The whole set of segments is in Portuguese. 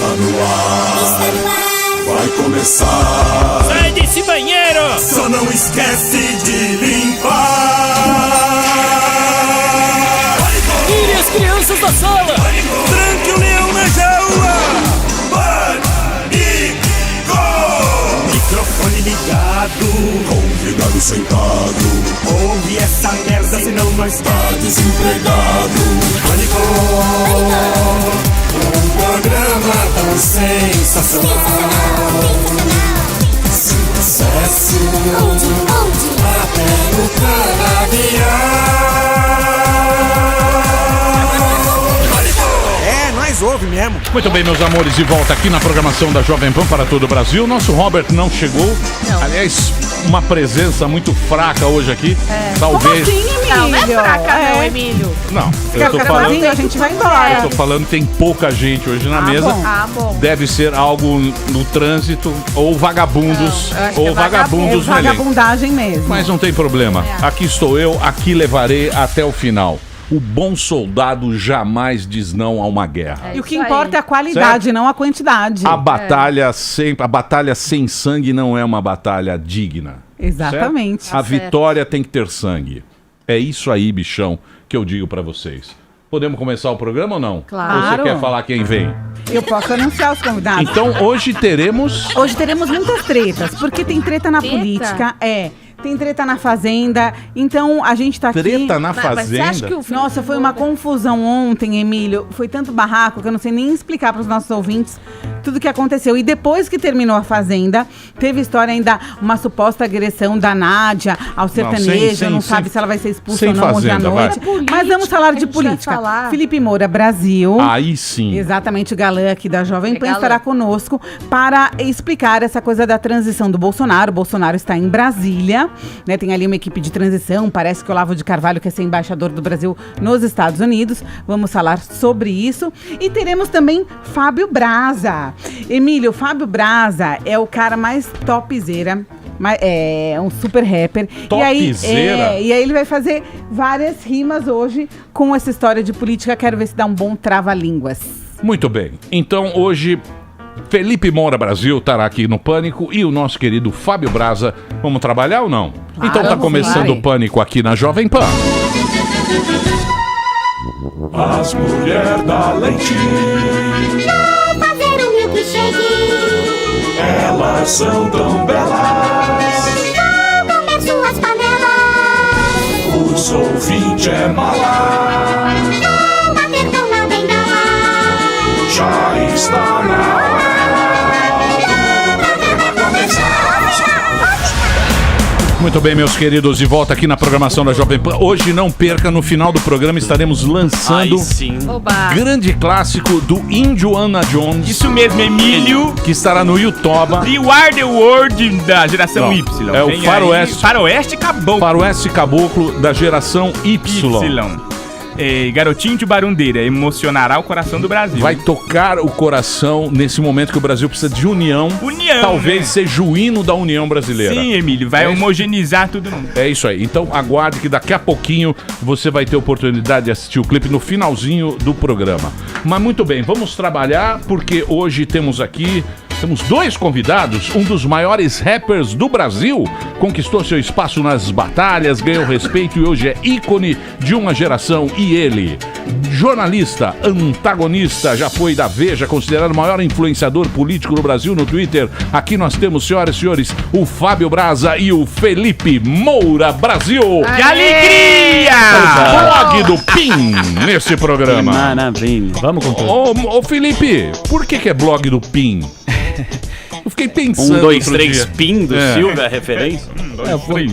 Está no ar, vai começar. Sai desse banheiro! Só não esquece de limpar. Tire as crianças da sala! Tranque o leão na jaula. Pânico! Microfone ligado, convidado sentado. Ouve essa merda, senão nós tá desempregado. Pânico! Um programa tão sensacional. Sucesso até no canavial. Nós ouve mesmo. Muito bem, meus amores, de volta aqui na programação da Jovem Pan para todo o Brasil. Nosso Robert não chegou. Não. Aliás, uma presença muito fraca hoje aqui. Talvez. Como assim, Emílio? Não é fraca, não, Emílio. Não, eu tô falando. A gente vai embora. Eu tô falando que tem pouca gente hoje na mesa. Bom. Deve ser algo no trânsito ou vagabundos ou vagabundos no elenco. Vagabundagem mesmo. Mas não tem problema. Aqui estou eu, aqui levarei até o final. O bom soldado jamais diz não a uma guerra. E o que importa é a qualidade, certo? Não a quantidade. A batalha sem sangue não é uma batalha digna. Exatamente. Certo? A vitória tem que ter sangue. É isso aí, bichão, que eu digo pra vocês. Podemos começar o programa ou não? Claro. Ou você quer falar quem vem? Eu posso anunciar os convidados. Então hoje teremos... Hoje teremos muitas tretas, porque tem treta na política, tem treta na Fazenda, então a gente tá aqui... Treta na Mas você Fazenda? acha que Nossa, foi uma confusão ontem, Emílio. Foi tanto barraco que eu não sei nem explicar para os nossos ouvintes tudo o que aconteceu. E depois que terminou a Fazenda, teve história ainda, uma suposta agressão da Nádia ao sertanejo. Não sabe se ela vai ser expulsa ou não hoje à noite. Mas vamos falar de política. Felipe Moura Brasil. Aí sim. Exatamente, o galã aqui da Jovem Pan estará conosco para explicar essa coisa da transição do Bolsonaro. O Bolsonaro está em Brasília, né? Tem ali uma equipe de transição. Parece que o Olavo de Carvalho quer ser embaixador do Brasil nos Estados Unidos. Vamos falar sobre isso. E teremos também Fábio Braza. Emílio, Fábio Braza é o cara mais topzera. É um super rapper. Topzera? E aí ele vai fazer várias rimas hoje com essa história de política. Quero ver se dá um bom trava-línguas. Muito bem. Então hoje Felipe Moura Brasil estará aqui no Pânico e o nosso querido Fábio Braza. Vamos trabalhar ou não? Claro, então tá começando o Pânico aqui na Jovem Pan. As mulheres da leitinho, Vou fazer um milkshake. elas são tão belas. Vou comer suas panelas. Os ouvintes é mala. Vou bater com na bengala. Já está na hora do programa começar. Muito bem, meus queridos, de volta aqui na programação da Jovem Pan. Hoje, não perca, no final do programa estaremos lançando grande clássico do Indiana Jones. Isso mesmo, Emílio. Que estará no YouTube. The War the World da geração Não, Y. é o Vem Faroeste. aí, Faroeste Caboclo. Faroeste Caboclo da geração Y. Garotinho de Barundeira emocionará o coração do Brasil. Vai tocar o coração nesse momento que o Brasil precisa de união. Talvez seja o hino da União Brasileira. Sim, Emílio, vai homogeneizar todo mundo. É isso aí. Então aguarde que daqui a pouquinho você vai ter oportunidade de assistir o clipe no finalzinho do programa. Mas muito bem, vamos trabalhar porque hoje temos dois convidados. Um dos maiores rappers do Brasil conquistou seu espaço nas batalhas, ganhou respeito e hoje é ícone de uma geração. E ele, jornalista, antagonista, já foi da Veja, considerado o maior influenciador político do Brasil no Twitter. Aqui nós temos, senhoras e senhores, o Fábio Braza e o Felipe Moura Brasil. Que alegria! O blog do PIN nesse programa. Maravilha. Vamos com tudo. Ô Felipe, por que é blog do PIN? Eu fiquei pensando. 1, 2, outro 3, dia. PIN do Silvia, a referência?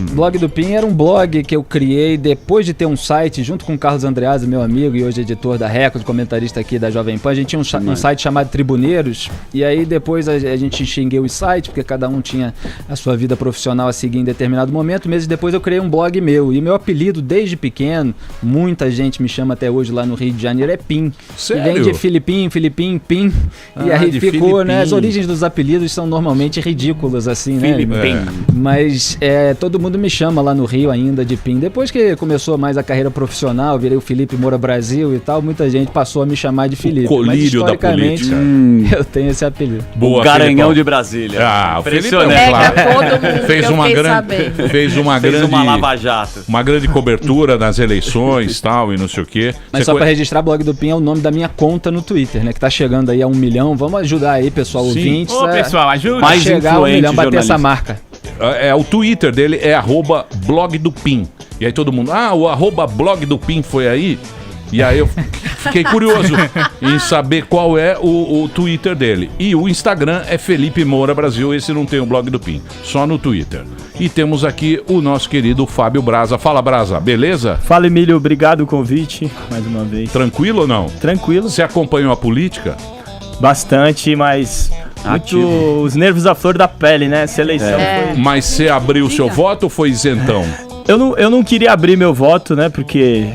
O blog do PIN era um blog que eu criei depois de ter um site junto com o Carlos Andreazzi, meu amigo e hoje editor da Record, comentarista aqui da Jovem Pan. A gente tinha um site chamado Tribuneiros e aí depois a gente extinguiu o site porque cada um tinha a sua vida profissional a seguir em determinado momento. Meses depois eu criei um blog meu e meu apelido desde pequeno, muita gente me chama até hoje lá no Rio de Janeiro, é PIN. Sério? E vem de Filipim, Pim. E aí ficou, né? As origens os apelidos são normalmente ridículos, assim, né? Filipim. Mas todo mundo me chama lá no Rio ainda de Pim. Depois que começou mais a carreira profissional, virei o Felipe Moura Brasil e tal, muita gente passou a me chamar de Felipe. O colírio mas, da política. Eu tenho esse apelido. Boa, O Garanhão Felipão. de Brasília. Ah, o Felipe Impressionante. claro. todo mundo Fez que eu uma fiquei grande, sabendo. fez uma Fez grande, uma lava-jato. uma grande cobertura nas eleições, tal, e não sei o quê. Mas Você só co- pra registrar, Blog do Pim é o nome da minha conta no Twitter, né? Que tá chegando aí a 1 milhão. Vamos ajudar aí, pessoal, Sim. ouvintes. Ô, pessoal, ajuda. Mais chegar a 1 milhão, bater jornalista. essa marca. o Twitter dele é @blog do Pim. E aí todo mundo, o @blog do Pim foi aí? E aí eu fiquei curioso em saber qual é o Twitter dele. E o Instagram é Felipe Moura Brasil, esse não tem o blog do Pim, só no Twitter. E temos aqui o nosso querido Fábio Braza. Fala, Braza, beleza? Fala, Emílio, obrigado o convite, mais uma vez. Tranquilo ou não? Tranquilo, Você acompanhou a política? bastante, mas muito os nervos à flor da pele, né? Essa eleição foi... Mas você abriu o seu voto ou foi isentão? Eu não queria abrir meu voto, né? Porque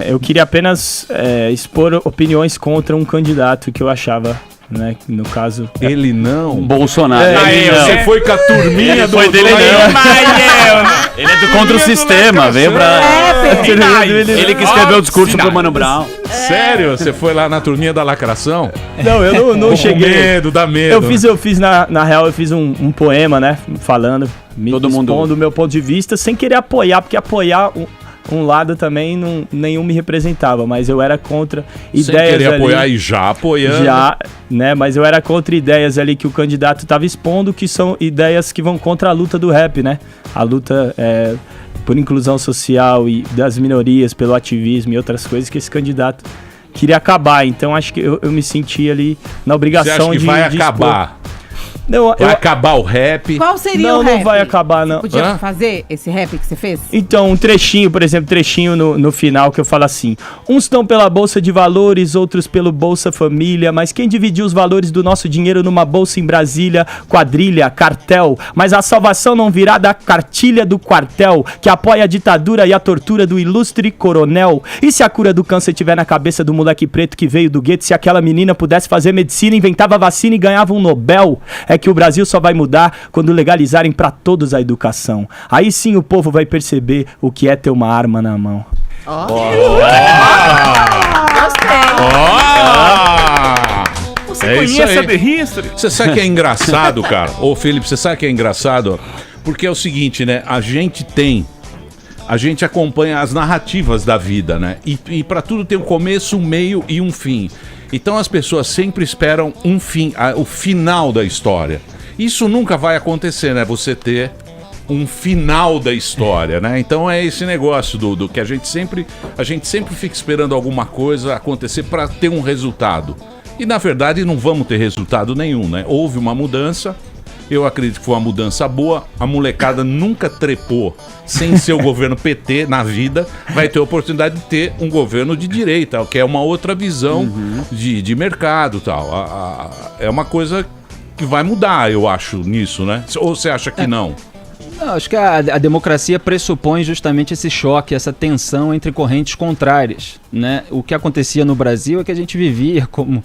eu queria apenas expor opiniões contra um candidato que eu achava, né? Que no caso... Ele não. Bolsonaro. Aí, Ele não. Você foi com a turminha do... foi dele, do- não. Ele é do contra o sistema, veio pra... Ele que escreveu o discurso pro Mano Brown. Sério? Você foi lá na turminha da lacração? Não, eu não Com cheguei... medo, dá medo. Eu fiz na real, eu fiz um poema, né? Falando, me Todo mundo- expondo o meu ponto de vista, sem querer apoiar, porque apoiar um lado também nenhum me representava, mas eu era contra Sem ideias querer ali. apoiar e já apoiando. Já, né? Mas eu era contra ideias ali que o candidato estava expondo, que são ideias que vão contra a luta do rap, né? A luta por inclusão social e das minorias, pelo ativismo e outras coisas que esse candidato queria acabar. Então acho que eu me senti ali na Você obrigação acha que de vai expor. acabar? Não, Vai acabar o rap? Qual seria não, o rap? não vai acabar, não. Podia Hã? fazer esse rap que você fez? Então, um trechinho, por exemplo, no final que eu falo assim: uns estão pela Bolsa de Valores, outros pelo Bolsa Família, mas quem dividiu os valores do nosso dinheiro numa bolsa em Brasília? Quadrilha, cartel, mas a salvação não virá da cartilha do quartel, que apoia a ditadura e a tortura do ilustre coronel. E se a cura do câncer tiver na cabeça do moleque preto que veio do gueto, se aquela menina pudesse fazer medicina, inventava vacina e ganhava um Nobel? É que o Brasil só vai mudar quando legalizarem pra todos a educação. Aí sim o povo vai perceber o que é ter uma arma na mão. Você É isso conhece aí. a The History? Você sabe que é engraçado, cara? Ô, Felipe, você sabe que é engraçado? Porque é o seguinte, né? A gente acompanha as narrativas da vida, né? E pra tudo tem um começo, um meio e um fim. Então as pessoas sempre esperam um fim, o final da história. Isso nunca vai acontecer, né? Você ter um final da história, né? Então é esse negócio do que a gente sempre fica esperando alguma coisa acontecer pra ter um resultado. E na verdade não vamos ter resultado nenhum, né? Houve uma mudança. Eu acredito que foi uma mudança boa. A molecada nunca trepou sem ser o governo PT na vida. Vai ter a oportunidade de ter um governo de direita, que é uma outra visão de mercado e tal. É uma coisa que vai mudar, eu acho, nisso, né? Ou você acha que não? Não, acho que a democracia pressupõe justamente esse choque, essa tensão entre correntes contrárias, né? O que acontecia no Brasil é que a gente vivia, como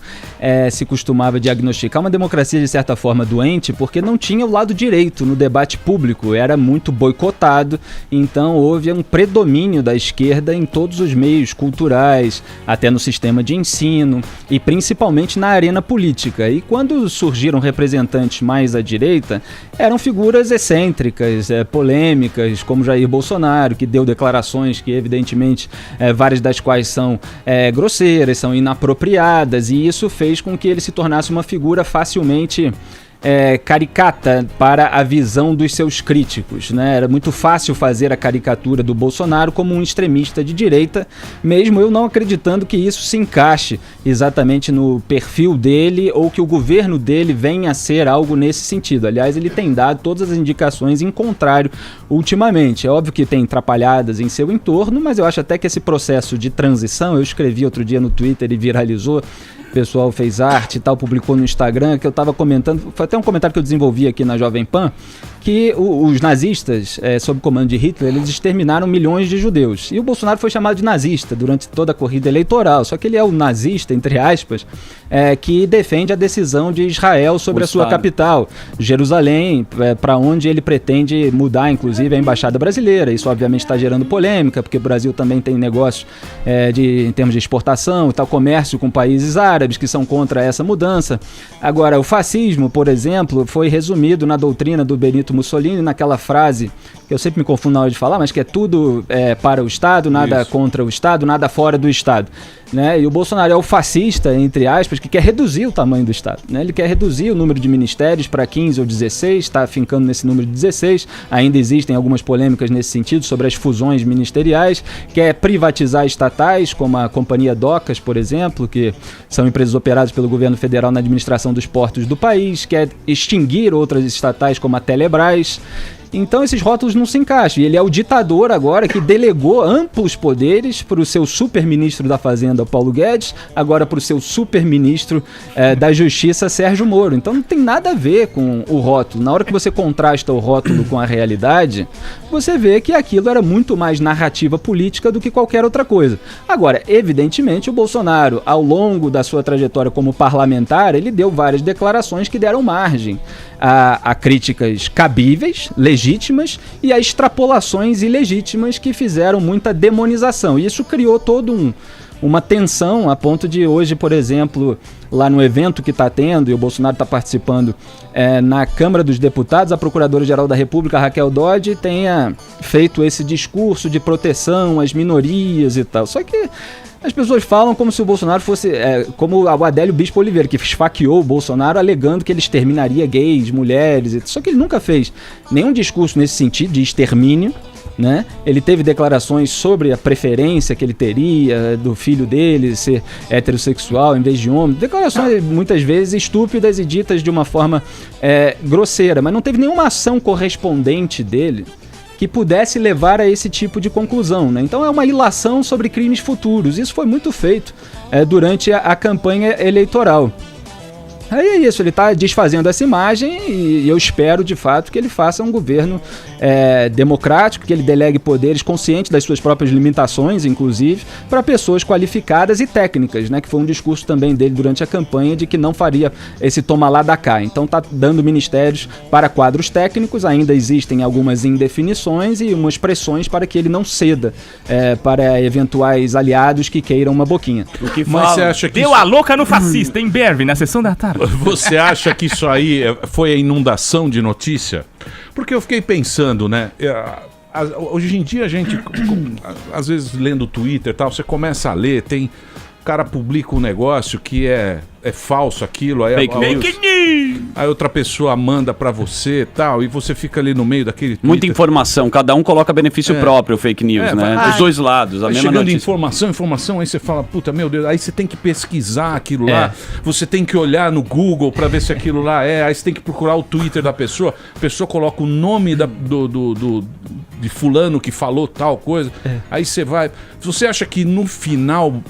se costumava diagnosticar, uma democracia de certa forma doente, porque não tinha o lado direito no debate público, era muito boicotado, então houve um predomínio da esquerda em todos os meios culturais, até no sistema de ensino e principalmente na arena política. E quando surgiram representantes mais à direita, eram figuras excêntricas, polêmicas, como Jair Bolsonaro, que deu declarações que evidentemente várias das quais são grosseiras, são inapropriadas, e isso fez com que ele se tornasse uma figura facilmente caricata para a visão dos seus críticos, né? Era muito fácil fazer a caricatura do Bolsonaro como um extremista de direita, mesmo eu não acreditando que isso se encaixe exatamente no perfil dele ou que o governo dele venha a ser algo nesse sentido. Aliás, ele tem dado todas as indicações em contrário ultimamente. É óbvio que tem atrapalhadas em seu entorno, mas eu acho até que esse processo de transição, eu escrevi outro dia no Twitter e viralizou, pessoal fez arte e tal, publicou no Instagram, que eu tava comentando, foi até um comentário que eu desenvolvi aqui na Jovem Pan, que os nazistas, sob comando de Hitler, eles exterminaram milhões de judeus. E o Bolsonaro foi chamado de nazista durante toda a corrida eleitoral. Só que ele é o nazista, entre aspas, que defende a decisão de Israel sobre a sua capital, Jerusalém, para onde ele pretende mudar, inclusive, a embaixada brasileira. Isso, obviamente, está gerando polêmica, porque o Brasil também tem negócios em termos de exportação e tal, comércio com países árabes que são contra essa mudança. Agora, o fascismo, por exemplo, foi resumido na doutrina do Benito Mussolini, naquela frase que eu sempre me confundo na hora de falar, mas que é tudo para o Estado, nada contra o Estado, nada fora do Estado, né? E o Bolsonaro é o fascista, entre aspas, que quer reduzir o tamanho do Estado, né? Ele quer reduzir o número de ministérios para 15 ou 16, está fincando nesse número de 16, ainda existem algumas polêmicas nesse sentido sobre as fusões ministeriais, quer privatizar estatais, como a Companhia Docas, por exemplo, que são empresas operadas pelo governo federal na administração dos portos do país, quer extinguir outras estatais como a Telebrás. Então esses rótulos não se encaixam. E ele é o ditador agora que delegou amplos poderes para o seu super-ministro da Fazenda, Paulo Guedes, agora para o seu super-ministro da Justiça, Sérgio Moro. Então não tem nada a ver com o rótulo. Na hora que você contrasta o rótulo com a realidade, você vê que aquilo era muito mais narrativa política do que qualquer outra coisa. Agora, evidentemente, o Bolsonaro, ao longo da sua trajetória como parlamentar, ele deu várias declarações que deram margem a críticas cabíveis, legítimas, e a extrapolações ilegítimas que fizeram muita demonização. E isso criou todo uma tensão a ponto de hoje, por exemplo, lá no evento que está tendo, e o Bolsonaro está participando na Câmara dos Deputados, a Procuradora-Geral da República, Raquel Dodge, tenha feito esse discurso de proteção às minorias e tal. Só que as pessoas falam como se o Bolsonaro fosse, como o Adélio Bispo Oliveira, que esfaqueou o Bolsonaro alegando que ele exterminaria gays, mulheres, só que ele nunca fez nenhum discurso nesse sentido de extermínio, né? Ele teve declarações sobre a preferência que ele teria do filho dele ser heterossexual em vez de homem, declarações muitas vezes estúpidas e ditas de uma forma grosseira, mas não teve nenhuma ação correspondente dele que pudesse levar a esse tipo de conclusão, né? Então é uma ilação sobre crimes futuros. Isso foi muito feito durante a campanha eleitoral. Aí é isso, ele está desfazendo essa imagem e eu espero, de fato, que ele faça um governo democrático, que ele delegue poderes consciente das suas próprias limitações, inclusive, para pessoas qualificadas e técnicas, né? Que foi um discurso também dele durante a campanha de que não faria esse toma lá da cá. Então está dando ministérios para quadros técnicos, ainda existem algumas indefinições e umas pressões para que ele não ceda para eventuais aliados que queiram uma boquinha. Mas você acha que deu a louca no fascista, em Berve, na sessão da tarde. Você acha que isso aí foi a inundação de notícia? Porque eu fiquei pensando, né? Hoje em dia a gente, às vezes lendo o Twitter e tal, você começa a ler, o cara publica um negócio que é falso aquilo, aí aí outra pessoa manda pra você e tal, e você fica ali no meio daquele Twitter. Muita informação, cada um coloca benefício próprio, fake news, né? Dos dois lados, a mesma chegando notícia. informação, aí você fala, puta, meu Deus, aí você tem que pesquisar aquilo lá, você tem que olhar no Google pra ver se aquilo lá aí você tem que procurar o Twitter da pessoa, a pessoa coloca o nome de fulano que falou tal coisa, aí você vai... Você acha que no final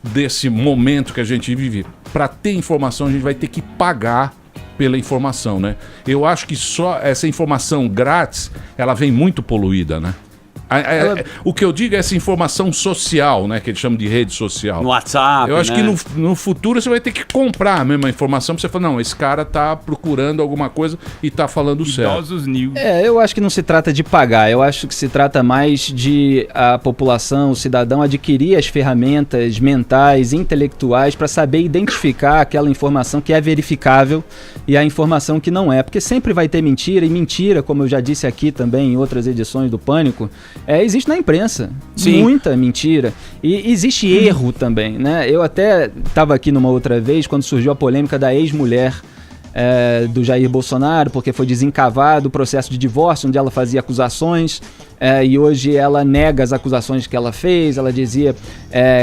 desse momento que a gente vive, para ter informação a gente vai ter que pagar pela informação, né? Eu acho que só essa informação grátis, ela vem muito poluída, né? O que eu digo é essa informação social, né? Que eles chamam de rede social. No WhatsApp, eu acho que no futuro você vai ter que comprar a mesma informação pra você falar, não, esse cara tá procurando alguma coisa e tá falando certo. News. Eu acho que não se trata de pagar, eu acho que se trata mais de a população, o cidadão adquirir as ferramentas mentais, intelectuais para saber identificar aquela informação que é verificável e a informação que não é, porque sempre vai ter mentira, e mentira, como eu já disse aqui também em outras edições do Pânico, existe na imprensa. Sim. Muita mentira. E existe erro também, né? Eu até estava aqui numa outra vez, quando surgiu a polêmica da ex-mulher do Jair Bolsonaro, porque foi desencavado o processo de divórcio, onde ela fazia acusações, e hoje ela nega as acusações que ela fez, ela dizia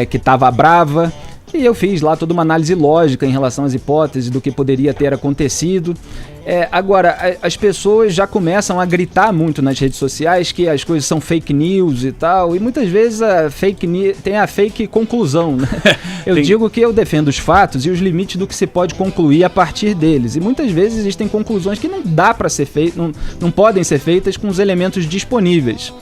que estava brava. E eu fiz lá toda uma análise lógica em relação às hipóteses do que poderia ter acontecido. Agora, as pessoas já começam a gritar muito nas redes sociais que as coisas são fake news e tal, e muitas vezes tem a fake conclusão, né? Eu digo que eu defendo os fatos e os limites do que se pode concluir a partir deles, e muitas vezes existem conclusões que não dá para ser feitas, não podem ser feitas com os elementos disponíveis.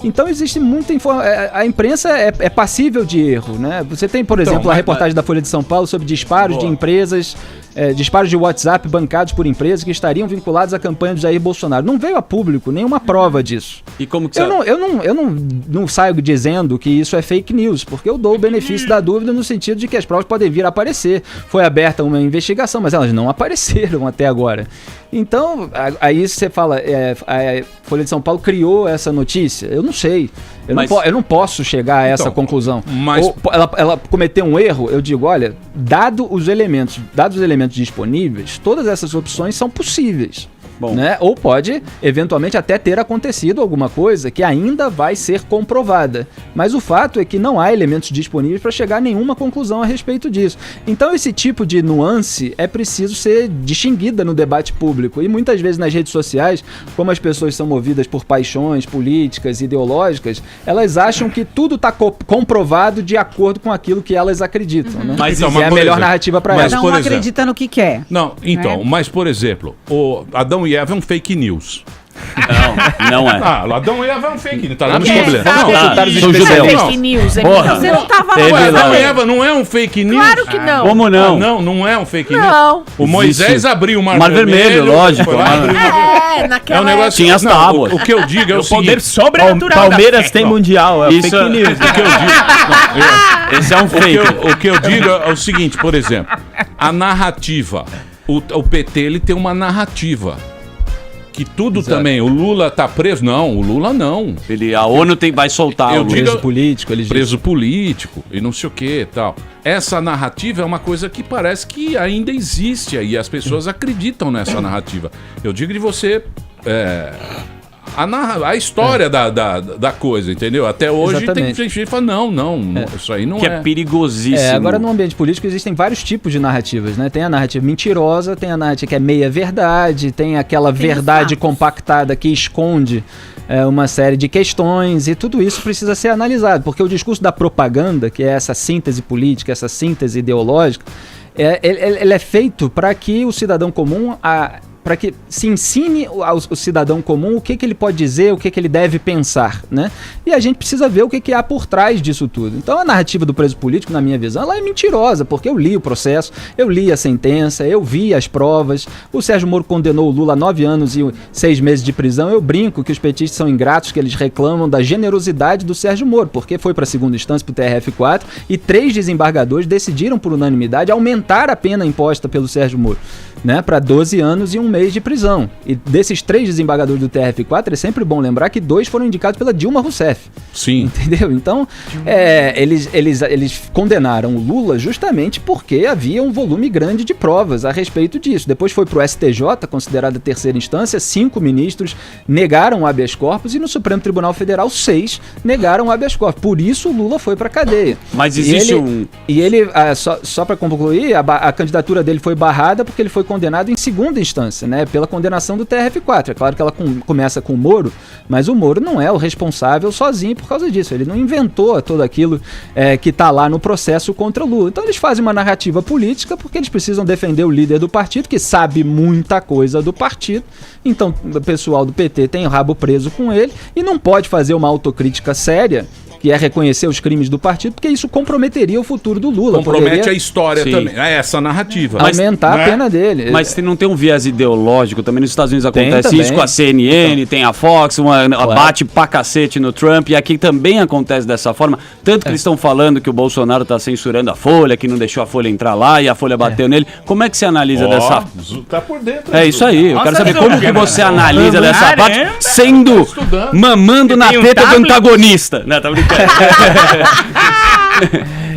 Então existe muita informação. A imprensa é passível de erro, né? Você tem, por exemplo, a reportagem da Folha de São Paulo sobre disparos de empresas, disparos de WhatsApp bancados por empresas que estariam vinculados à campanha do Jair Bolsonaro. Não veio a público nenhuma prova disso. E como que eu não saio dizendo que isso é fake news, porque eu dou o benefício da dúvida no sentido de que as provas podem vir a aparecer. Foi aberta uma investigação, mas elas não apareceram até agora. Então, aí você fala, a Folha de São Paulo criou essa notícia. Eu não sei. Eu não posso chegar a essa conclusão. Ou ela cometeu um erro, eu digo, olha, dados os elementos disponíveis, todas essas opções são possíveis. Né? Ou pode, eventualmente, até ter acontecido alguma coisa que ainda vai ser comprovada. Mas o fato é que não há elementos disponíveis para chegar a nenhuma conclusão a respeito disso. Então, esse tipo de nuance é preciso ser distinguida no debate público. E muitas vezes nas redes sociais, como as pessoas são movidas por paixões políticas, ideológicas, elas acham que tudo está comprovado de acordo com aquilo que elas acreditam. Né? Mas é a melhor narrativa para elas. Cada um acredita no que quer. Não, então, mas por exemplo, o Adão e Eva é um fake news. Não é. Adão e Eva é um fake news. Tá lá Não, nos problemas. São judeus. Fake news, Você não tava lá. Adão e Eva não é um fake news? Claro que não. Como não? Não é um fake news? Não. O Moisés abriu o Mar Vermelho, lógico. Foi lá, abriu o Mar Vermelho. Naquela É um negócio. Tinha as tábuas. O que eu digo é o Poder seguinte. sobrenatural. Palmeiras tem mundial, é Isso fake news. O que eu digo. Esse é um fake. O que eu digo é o seguinte, por exemplo, a narrativa. O PT, ele tem uma narrativa. Que tudo também, o Lula tá preso? Não, o Lula não. A ONU vai soltar o Preso político, preso político e não sei o que e tal. Essa narrativa é uma coisa que parece que ainda existe e as pessoas acreditam nessa narrativa. Eu digo de você... A história da coisa, entendeu? Até hoje tem gente que fala, não, isso aí não que é perigosíssimo. Agora, no ambiente político, existem vários tipos de narrativas, né? Tem a narrativa mentirosa, tem a narrativa que é meia-verdade, tem aquela verdade compactada que esconde uma série de questões, e tudo isso precisa ser analisado, porque o discurso da propaganda, que é essa síntese política, essa síntese ideológica, ele é feito para que o cidadão comum... para que se ensine ao cidadão comum o que ele pode dizer, o que ele deve pensar, né? E a gente precisa ver o que há por trás disso tudo. Então a narrativa do preso político, na minha visão, ela é mentirosa, porque eu li o processo, eu li a sentença, eu vi as provas, o Sérgio Moro condenou o Lula a 9 anos e 6 meses de prisão. Eu brinco que os petistas são ingratos, que eles reclamam da generosidade do Sérgio Moro, porque foi para a segunda instância, para o TRF4, e 3 desembargadores decidiram por unanimidade aumentar a pena imposta pelo Sérgio Moro, né, para 12 anos e 1 mês de prisão. E desses 3 desembargadores do TRF4, é sempre bom lembrar que 2 foram indicados pela Dilma Rousseff. Sim. Entendeu? Então, eles condenaram o Lula justamente porque havia um volume grande de provas a respeito disso. Depois foi para o STJ, considerada terceira instância, 5 ministros negaram o habeas corpus e no Supremo Tribunal Federal 6 negaram o habeas corpus. Por isso o Lula foi para cadeia. Mas existe E ele, só para concluir, a candidatura dele foi barrada porque ele foi condenado em segunda instância, né, pela condenação do TRF4. É claro que ela começa com o Moro, mas o Moro não é o responsável sozinho por causa disso. Ele não inventou tudo aquilo que está lá no processo contra o Lula. Então eles fazem uma narrativa política porque eles precisam defender o líder do partido, que sabe muita coisa do partido. Então o pessoal do PT tem o rabo preso com ele e não pode fazer uma autocrítica séria, que é reconhecer os crimes do partido, porque isso comprometeria o futuro do Lula. Compromete a história também. É essa narrativa. Aumentar a pena dele. Mas não tem um viés ideológico também. Nos Estados Unidos acontece também. isso com a CNN, tem a Fox, bate pra cacete no Trump, e aqui também acontece dessa forma. Tanto que eles estão falando que o Bolsonaro tá censurando a Folha, que não deixou a Folha entrar lá e a Folha bateu nele. Como é que você analisa dessa... Tá por dentro. É isso aí. Eu quero saber como que você analisa dessa parte, sendo mamando na teta do antagonista. Não, tá brincando.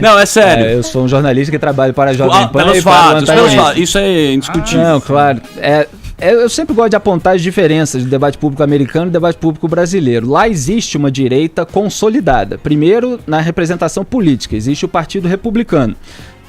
Não, é sério. Eu sou um jornalista que trabalha para a Jovem Pan. Pelos fatos. Isso é indiscutível. Não, claro. Eu sempre gosto de apontar as diferenças do debate público americano e do debate público brasileiro. Lá existe uma direita consolidada. Primeiro, na representação política, existe o Partido Republicano,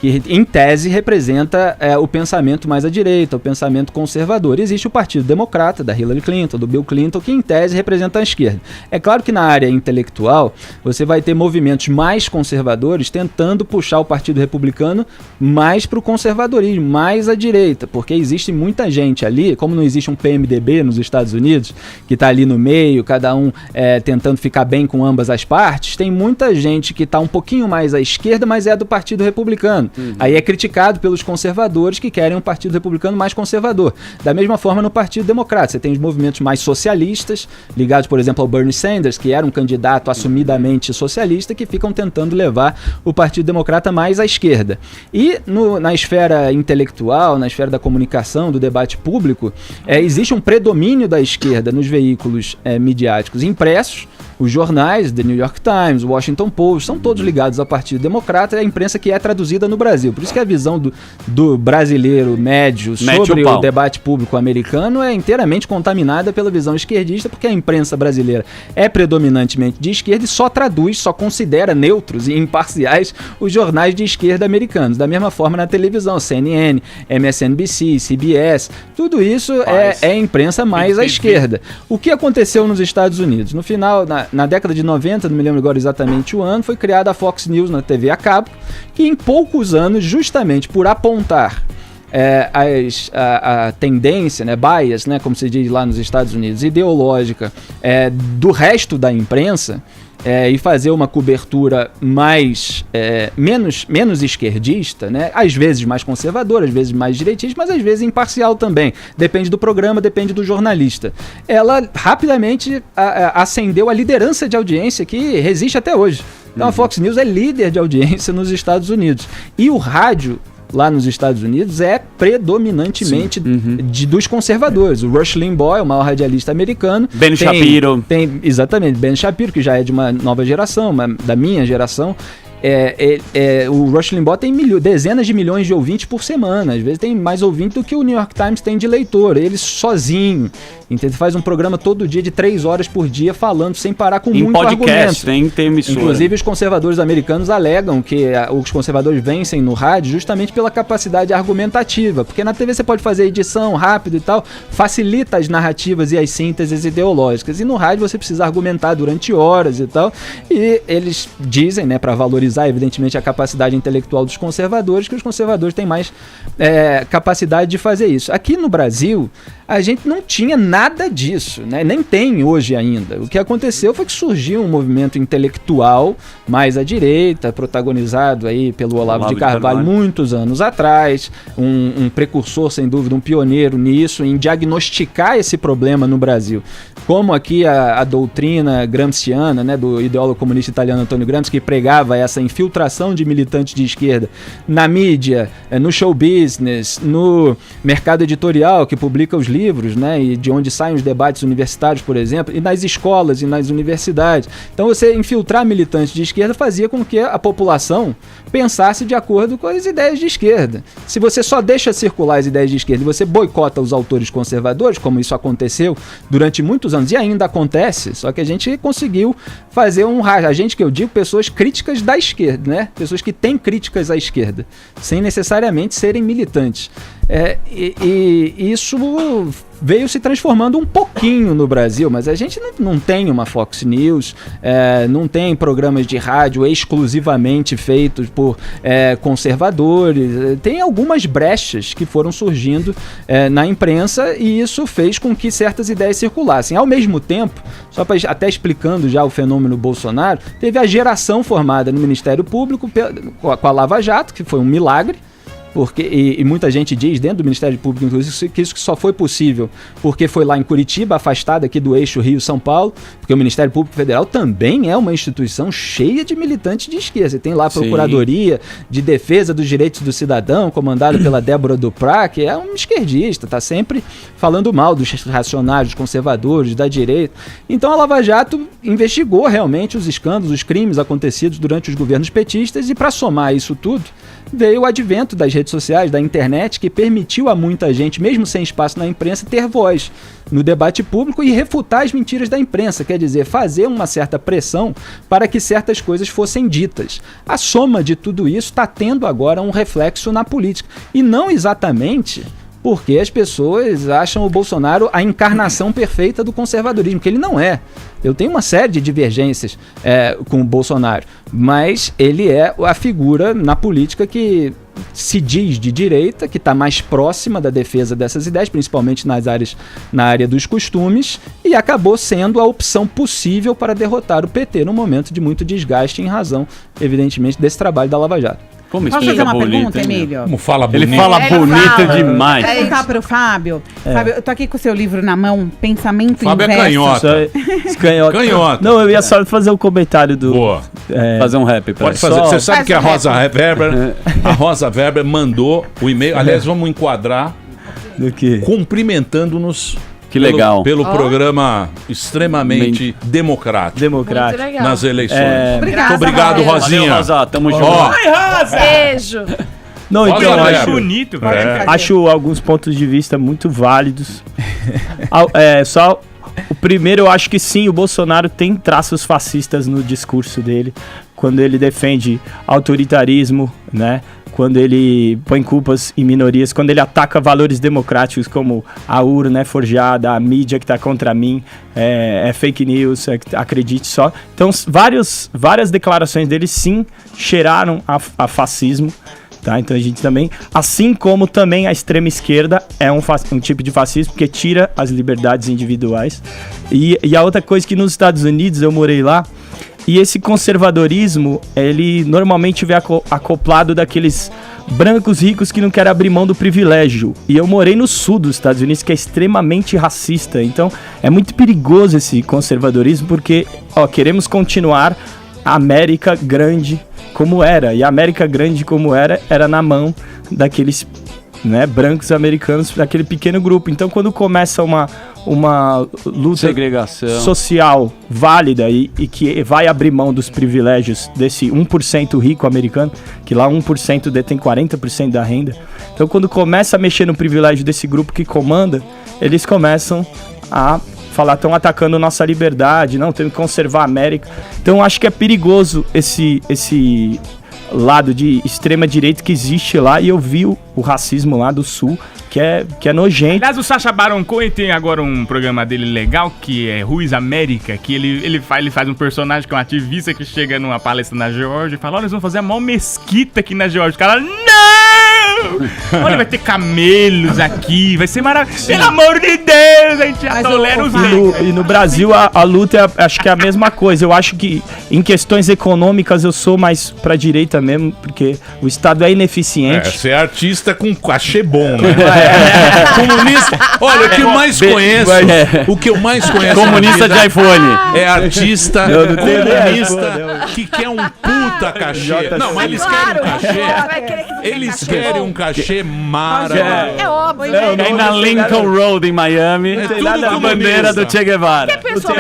que em tese representa o pensamento mais à direita, o pensamento conservador. Existe o Partido Democrata, da Hillary Clinton, do Bill Clinton, que em tese representa a esquerda. É claro que na área intelectual você vai ter movimentos mais conservadores tentando puxar o Partido Republicano mais para o conservadorismo, mais à direita, porque existe muita gente ali, como não existe um PMDB nos Estados Unidos, que está ali no meio, cada um tentando ficar bem com ambas as partes, tem muita gente que está um pouquinho mais à esquerda, mas é do Partido Republicano. Aí é criticado pelos conservadores que querem um Partido Republicano mais conservador. Da mesma forma no Partido Democrata, você tem os movimentos mais socialistas, ligados, por exemplo, ao Bernie Sanders, que era um candidato assumidamente socialista, que ficam tentando levar o Partido Democrata mais à esquerda. E na esfera intelectual, na esfera da comunicação, do debate público, existe um predomínio da esquerda nos veículos midiáticos impressos. Os jornais, The New York Times, Washington Post, são todos ligados ao Partido Democrata, é a imprensa que é traduzida no Brasil. Por isso que a visão do brasileiro médio sobre o debate público americano é inteiramente contaminada pela visão esquerdista, porque a imprensa brasileira é predominantemente de esquerda e só traduz, só considera neutros e imparciais os jornais de esquerda americanos. Da mesma forma na televisão, CNN, MSNBC, CBS, tudo isso é imprensa mais à esquerda. O que aconteceu nos Estados Unidos? No final, na década de 90, não me lembro agora exatamente o ano, foi criada a Fox News na TV a cabo, que em poucos anos, justamente por apontar a tendência, bias, como se diz lá nos Estados Unidos, ideológica do resto da imprensa, e fazer uma cobertura menos esquerdista, às vezes mais conservadora, às vezes mais direitista, mas às vezes imparcial também. Depende do programa, depende do jornalista. Ela rapidamente ascendeu a liderança de audiência que resiste até hoje. Então a Fox News é líder de audiência nos Estados Unidos. E o rádio lá nos Estados Unidos é predominantemente dos conservadores. O Rush Limbaugh é o maior radialista americano. Ben Shapiro. Exatamente, Ben Shapiro, que já é de uma nova geração, da minha geração. O Rush Limbaugh tem dezenas de milhões de ouvintes por semana. Às vezes tem mais ouvintes do que o New York Times tem de leitor. Ele sozinho. Ele faz um programa todo dia de 3 horas por dia falando sem parar com muito argumento. Tem emissora. Inclusive os conservadores americanos alegam que os conservadores vencem no rádio justamente pela capacidade argumentativa, porque na TV você pode fazer edição rápido e tal, facilita as narrativas e as sínteses ideológicas, e no rádio você precisa argumentar durante horas e tal, e eles dizem, para valorizar evidentemente a capacidade intelectual dos conservadores, que os conservadores têm mais capacidade de fazer isso. Aqui no Brasil, a gente não tinha nada disso, nem tem hoje ainda. O que aconteceu foi que surgiu um movimento intelectual mais à direita, protagonizado aí pelo Olavo de Carvalho muitos anos atrás, um precursor, sem dúvida, um pioneiro nisso, em diagnosticar esse problema no Brasil. Como aqui a doutrina gramsciana, do ideólogo comunista italiano Antônio Gramsci, que pregava essa infiltração de militantes de esquerda na mídia, no show business, no mercado editorial, que publica os livros, e de onde saem os debates universitários, por exemplo, e nas escolas e nas universidades. Então você infiltrar militantes de esquerda fazia com que a população pensasse de acordo com as ideias de esquerda. Se você só deixa circular as ideias de esquerda e você boicota os autores conservadores, como isso aconteceu durante muitos anos, e ainda acontece, só que a gente conseguiu fazer a gente que eu digo, pessoas críticas da esquerda, pessoas que têm críticas à esquerda, sem necessariamente serem militantes. E isso veio se transformando um pouquinho no Brasil, mas a gente não tem uma Fox News, não tem programas de rádio exclusivamente feitos por conservadores, tem algumas brechas que foram surgindo na imprensa, e isso fez com que certas ideias circulassem. Ao mesmo tempo, só até explicando já o fenômeno Bolsonaro, teve a geração formada no Ministério Público com a Lava Jato, que foi um milagre, porque, e muita gente diz dentro do Ministério Público, inclusive, que isso só foi possível porque foi lá em Curitiba, afastado aqui do eixo Rio-São Paulo, porque o Ministério Público Federal também é uma instituição cheia de militantes de esquerda. Você tem lá a Procuradoria de Defesa dos Direitos do Cidadão, comandada pela Débora Duprá, que é um esquerdista, está sempre falando mal dos reacionários, dos conservadores, da direita. Então a Lava Jato investigou realmente os escândalos, os crimes acontecidos durante os governos petistas, e para somar isso tudo, veio o advento das redes redes sociais, da internet, que permitiu a muita gente, mesmo sem espaço na imprensa, ter voz no debate público e refutar as mentiras da imprensa, quer dizer, fazer uma certa pressão para que certas coisas fossem ditas. A soma de tudo isso está tendo agora um reflexo na política, e não exatamente porque as pessoas acham o Bolsonaro a encarnação perfeita do conservadorismo, que ele não é. Eu tenho uma série de divergências com o Bolsonaro, mas ele é a figura na política que se diz de direita, que está mais próxima da defesa dessas ideias, principalmente na área dos costumes, e acabou sendo a opção possível para derrotar o PT num momento de muito desgaste em razão, evidentemente, desse trabalho da Lava Jato. Como Posso fazer uma pergunta, Emílio? Como fala bonito. Ele fala bonito demais. Vou perguntar para o Fábio. Fábio, eu tô aqui com o seu livro na mão, Pensamento Fábio Inverso. é canhota. Canhota. Não, eu ia só fazer um comentário do... Boa. Fazer um rap. Pode fazer. Você sabe que a Rosa Weber mandou o e-mail. Aliás, vamos enquadrar Do que? cumprimentando-nos. Que legal. Pelo programa extremamente democrático Muito legal. nas eleições. Obrigada, Muito obrigado, Valeu. Rosinha. Valeu, Rosa, tamo junto. Beijo. Não, Rosa então, Weber. acho Bonito, velho. acho alguns pontos de vista muito válidos. Só o primeiro, eu acho que sim, o Bolsonaro tem traços fascistas no discurso dele, quando ele defende autoritarismo, né? Quando ele põe culpas em minorias, quando ele ataca valores democráticos como a urna é forjada, a mídia que está contra mim, é fake news, acredite só. Então, várias declarações dele sim cheiraram a fascismo. Tá? Então a gente também, assim como também a extrema esquerda é um tipo de fascismo que tira as liberdades individuais. E a outra coisa que nos Estados Unidos, eu morei lá, e esse conservadorismo, ele normalmente vem acoplado daqueles brancos ricos que não querem abrir mão do privilégio. E eu morei no sul dos Estados Unidos, que é extremamente racista. Então é muito perigoso esse conservadorismo, porque queremos continuar a América grande como era. E a América grande como era na mão daqueles brancos americanos, daquele pequeno grupo. Então quando começa uma luta Segregação social válida e que vai abrir mão dos privilégios desse 1% rico americano, que lá 1% detém 40% da renda. Então quando começa a mexer no privilégio desse grupo que comanda, eles começam a falar, estão atacando nossa liberdade, não, temos que conservar a América. Então acho que é perigoso esse lado de extrema direita que existe lá, e eu vi o racismo lá do sul, que é nojento. Aliás, o Sacha Baron Cohen tem agora um programa dele legal, que é Ruiz América, que ele faz um personagem que é um ativista que chega numa palestra na Geórgia e fala, olha, nós vamos fazer a maior mesquita aqui na Geórgia. O cara, não! Olha, vai ter camelos aqui, vai ser maravilhoso. Pelo amor de Deus, a gente já tolera os negros. E no Brasil a luta acho que é a mesma coisa. Eu acho que em questões econômicas eu sou mais pra direita mesmo, porque o Estado é ineficiente. Você é artista com cachê bom, né? Comunista. Olha, o que eu mais conheço. Comunista de iPhone. É artista comunista que quer um puta cachê. Não, mas eles querem um cachê. Eles querem um cachê maravilhoso. É óbvio. Aí na Lincoln Road, em Miami, tudo a bandeira do Che Guevara. Pessoal,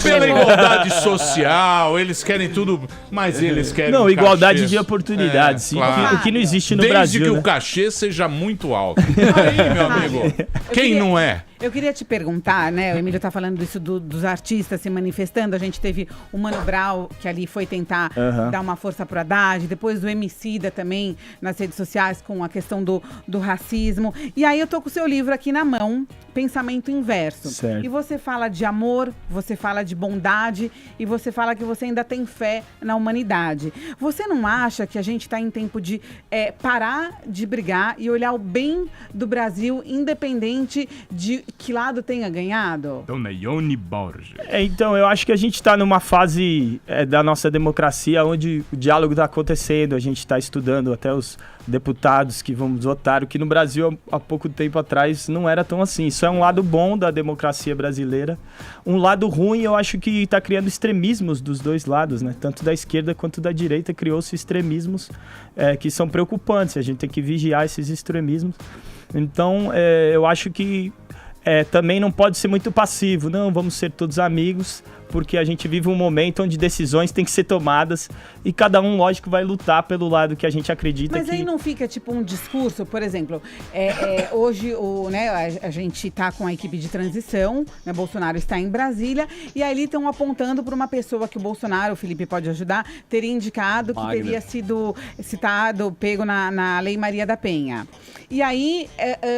Pela igualdade social, eles querem tudo, mas eles querem Não, um igualdade cachê. de oportunidades, sim, claro. o que não existe no Desde Brasil. que né? o cachê seja muito alto. Aí, meu amigo, quem não é? Eu queria te perguntar, né? O Emílio tá falando disso dos artistas se manifestando. A gente teve o Mano Brown, que ali foi tentar dar uma força pro Haddad. Depois o Emicida também nas redes sociais com a questão do racismo. E aí eu tô com o seu livro aqui na mão, Pensamento Inverso. Certo. E você fala de amor, você fala de bondade e você fala que você ainda tem fé na humanidade. Você não acha que a gente tá em tempo de parar de brigar e olhar o bem do Brasil, independente de que lado tenha ganhado? Dona Ione Borges. Então, eu acho que a gente está numa fase da nossa democracia onde o diálogo está acontecendo, a gente está estudando até os deputados que vamos votar, o que no Brasil há pouco tempo atrás não era tão assim. Isso é um lado bom da democracia brasileira. Um lado ruim, eu acho que está criando extremismos dos dois lados, né? Tanto da esquerda quanto da direita criou-se extremismos que são preocupantes. A gente tem que vigiar esses extremismos. Então, eu acho que também não pode ser muito passivo. Não, vamos ser todos amigos, porque a gente vive um momento onde decisões têm que ser tomadas e cada um, lógico, vai lutar pelo lado que a gente acredita. Mas aí não fica tipo um discurso, por exemplo, hoje a gente está com a equipe de transição, né, Bolsonaro está em Brasília, e aí estão apontando para uma pessoa que o Bolsonaro, o Felipe pode ajudar, teria indicado que teria sido citado, pego na Lei Maria da Penha. E aí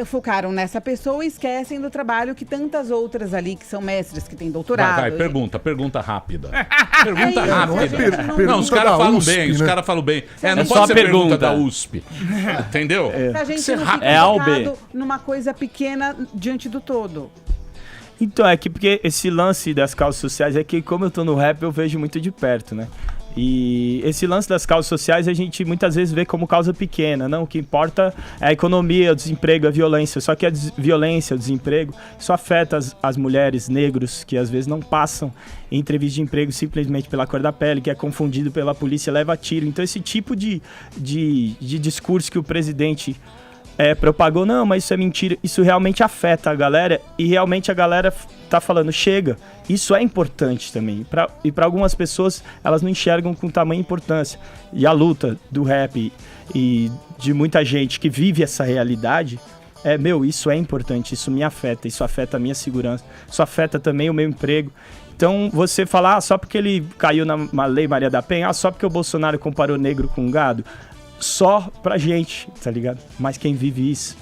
focaram nessa pessoa e esquecem do trabalho que tantas outras ali, que são mestres, que têm doutorado. Vai, pergunta rápida. Pergunta isso, rápida. Não, os caras falam bem, os caras falam bem. Não só pode ser pergunta da USP. Entendeu? Pra gente não ficar É A ou B? focado numa coisa pequena diante do todo. Então, é que porque esse lance das causas sociais é que, como eu tô no rap, eu vejo muito de perto, né? E esse lance das causas sociais a gente muitas vezes vê como causa pequena, não? O que importa é a economia, o desemprego, a violência. Só que a violência, o desemprego, isso afeta as mulheres negros que às vezes não passam em entrevista de emprego simplesmente pela cor da pele, que é confundido pela polícia e leva tiro. Então esse tipo de discurso que o presidente propagou, não, mas isso é mentira, isso realmente afeta a galera e realmente a galera tá falando, chega, isso é importante também, e para algumas pessoas elas não enxergam com tamanha importância, e a luta do rap e de muita gente que vive essa realidade, isso é importante, isso me afeta, isso afeta a minha segurança, isso afeta também o meu emprego. Então você falar, só porque ele caiu na Lei Maria da Penha, só porque o Bolsonaro comparou negro com gado, só pra gente, tá ligado? Mas quem vive isso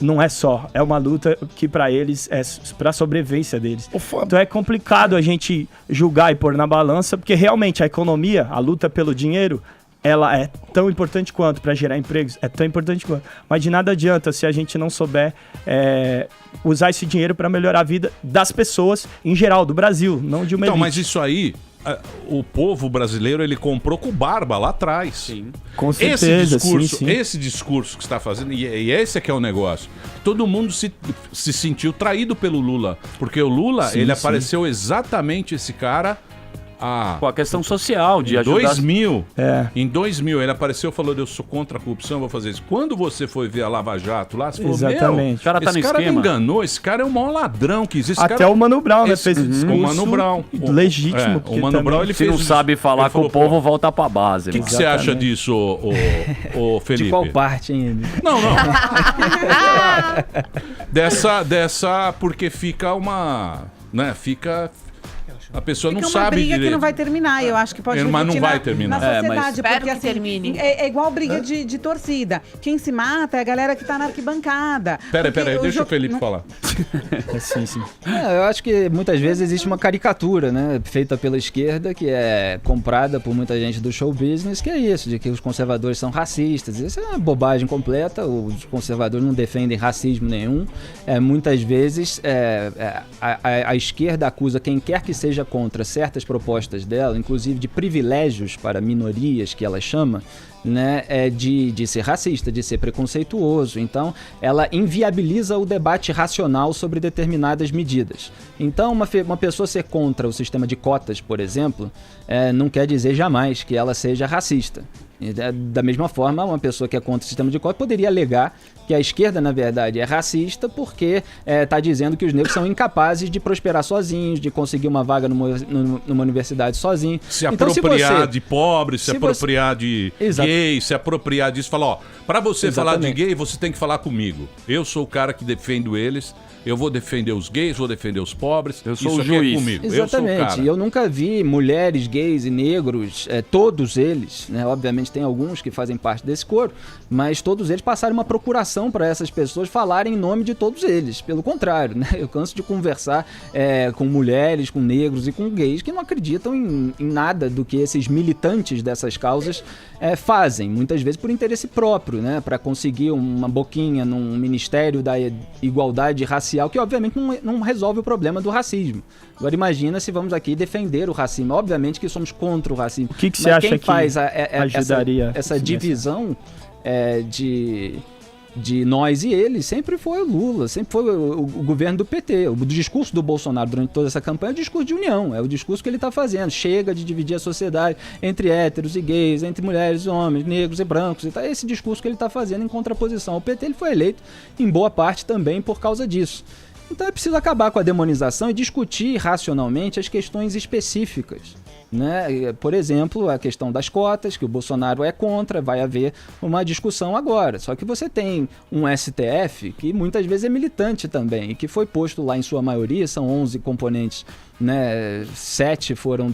não é só, é uma luta que pra eles é pra sobrevivência deles. Então é complicado a gente julgar e pôr na balança, porque realmente a economia, a luta pelo dinheiro, ela é tão importante quanto pra gerar empregos, é tão importante quanto. Mas de nada adianta se a gente não souber usar esse dinheiro pra melhorar a vida das pessoas em geral, do Brasil, não de uma elite. Mas isso aí, o povo brasileiro, ele comprou com barba lá atrás. Sim. Com certeza, esse discurso que você está fazendo, e esse é que é o negócio. Todo mundo se sentiu traído pelo Lula, porque o Lula, ele apareceu exatamente esse cara com a questão social de ajudar. 2000. Em 2000 ele apareceu e falou: eu sou contra a corrupção, vou fazer isso. Quando você foi ver a Lava Jato lá, você falou: exatamente. O cara tá esse cara me enganou, esse cara é o maior ladrão que existe. Até o Mano Brown, né? Fez discurso o Mano Brown. Legítimo. O Mano Brown, ele fez. Se não sabe falar com o povo, volta pra base. O que você acha disso, ô Felipe? De qual parte ainda? Não. Dessa, porque fica uma... né? A pessoa não sabe briga direito. Que não vai terminar, eu acho que pode mas não vai terminar. Na sociedade, mas espero porque que termine. É igual briga de torcida. Quem se mata é a galera que tá na arquibancada. Peraí, deixa o Felipe falar. Sim. Eu acho que muitas vezes existe uma caricatura, né, feita pela esquerda, que é comprada por muita gente do show business, que é isso, de que os conservadores são racistas. Isso é uma bobagem completa, os conservadores não defendem racismo nenhum. Muitas vezes a esquerda acusa quem quer que seja contra certas propostas dela, inclusive de privilégios para minorias, que ela chama, né, de ser racista, de ser preconceituoso. Então, ela inviabiliza o debate racional sobre determinadas medidas. Então, uma pessoa ser contra o sistema de cotas, por exemplo, não quer dizer jamais que ela seja racista. Da mesma forma, uma pessoa que é contra o sistema de cotas poderia alegar que a esquerda, na verdade, é racista porque está dizendo que os negros são incapazes de prosperar sozinhos, de conseguir uma vaga numa universidade sozinho. Se apropriar de pobres, se apropriar de gays, se apropriar disso. Falar, para você falar de gay, você tem que falar comigo. Eu sou o cara que defendo eles. Eu vou defender os gays, vou defender os pobres. Eu sou o juiz. Comigo. Exatamente. Eu sou o cara. E eu nunca vi mulheres, gays e negros, todos eles, né? Obviamente tem alguns que fazem parte desse coro, mas todos eles passaram uma procuração para essas pessoas falarem em nome de todos eles. Pelo contrário, né? Eu canso de conversar com mulheres, com negros e com gays que não acreditam em nada do que esses militantes dessas causas fazem, muitas vezes por interesse próprio, né? Para conseguir uma boquinha num Ministério da Igualdade Racial, que obviamente não resolve o problema do racismo. Agora imagina se vamos aqui defender o racismo. Obviamente que somos contra o racismo. O que você acha quem que faz ajudaria essa divisão de nós e eles sempre foi o Lula, sempre foi o governo do PT. O discurso do Bolsonaro durante toda essa campanha é o discurso de união, é o discurso que ele está fazendo. Chega de dividir a sociedade entre héteros e gays, entre mulheres e homens, negros e brancos. E esse discurso que ele está fazendo em contraposição ao PT. Ele foi eleito em boa parte também por causa disso. Então é preciso acabar com a demonização e discutir racionalmente as questões específicas. Né? Por exemplo, a questão das cotas, que o Bolsonaro é contra, vai haver uma discussão agora. Só que você tem um STF que muitas vezes é militante também, e que foi posto lá em sua maioria, são 11 componentes, né? 7 foram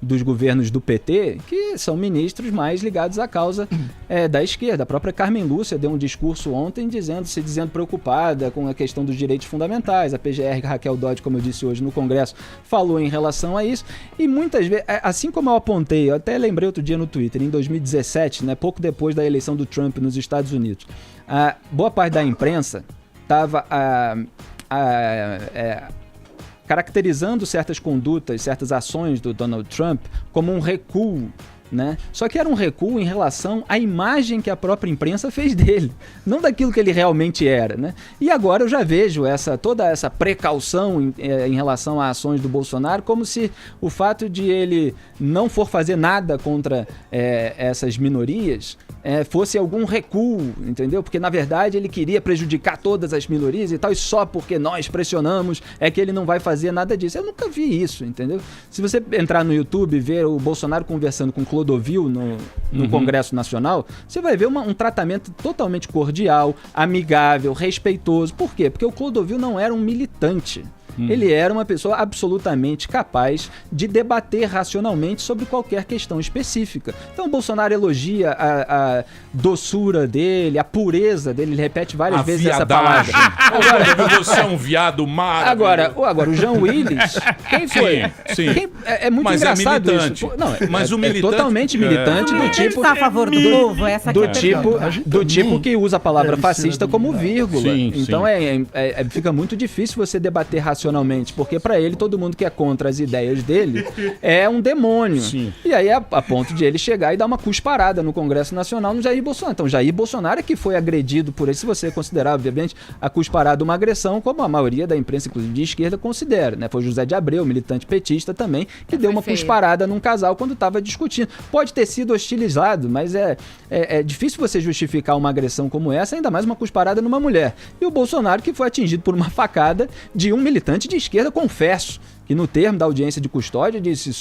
dos governos do PT, que são ministros mais ligados à causa da esquerda. A própria Carmen Lúcia deu um discurso ontem se dizendo preocupada com a questão dos direitos fundamentais. A PGR, Raquel Dodge, como eu disse hoje no Congresso, falou em relação a isso. E muitas vezes, assim como eu apontei, eu até lembrei outro dia no Twitter, em 2017, né, pouco depois da eleição do Trump nos Estados Unidos, a boa parte da imprensa estava caracterizando certas condutas, certas ações do Donald Trump como um recuo, né? Só que era um recuo em relação à imagem que a própria imprensa fez dele, não daquilo que ele realmente era, né? E agora eu já vejo toda essa precaução em relação a ações do Bolsonaro, como se o fato de ele não for fazer nada contra essas minorias fosse algum recuo, entendeu? Porque na verdade ele queria prejudicar todas as minorias e tal, e só porque nós pressionamos é que ele não vai fazer nada disso. Eu nunca vi isso, entendeu? Se você entrar no YouTube e ver o Bolsonaro conversando com Clodovil no Congresso Nacional, você vai ver um tratamento totalmente cordial, amigável, respeitoso. Por quê? Porque o Clodovil não era um militante. Ele era uma pessoa absolutamente capaz de debater racionalmente sobre qualquer questão específica. Então o Bolsonaro elogia a doçura dele, a pureza dele, ele repete várias vezes essa palavra. Agora, você é um viado maravilhoso. Agora o Jean Willis, quem foi? Sim. É muito mas engraçado é militante. isso. Não, mas o militante totalmente militante do Ele tipo... está a favor do povo? Essa aqui é a pergunta. Do tipo que usa a palavra fascista como vírgula. Sim, então sim. Fica muito difícil você debater racionalmente, porque para ele, todo mundo que é contra as ideias dele é um demônio. Sim. E aí, a ponto de ele chegar e dar uma cusparada no Congresso Nacional no Jair Bolsonaro. Então, Jair Bolsonaro é que foi agredido por ele, se você considerar, obviamente, a cusparada uma agressão, como a maioria da imprensa, inclusive de esquerda, considera, né? Foi José de Abreu, militante petista também, que deu uma cusparada num casal quando estava discutindo. Pode ter sido hostilizado, mas é difícil você justificar uma agressão como essa, ainda mais uma cusparada numa mulher. E o Bolsonaro, que foi atingido por uma facada de um militante de esquerda, confesso, que no termo da audiência de custódia disse,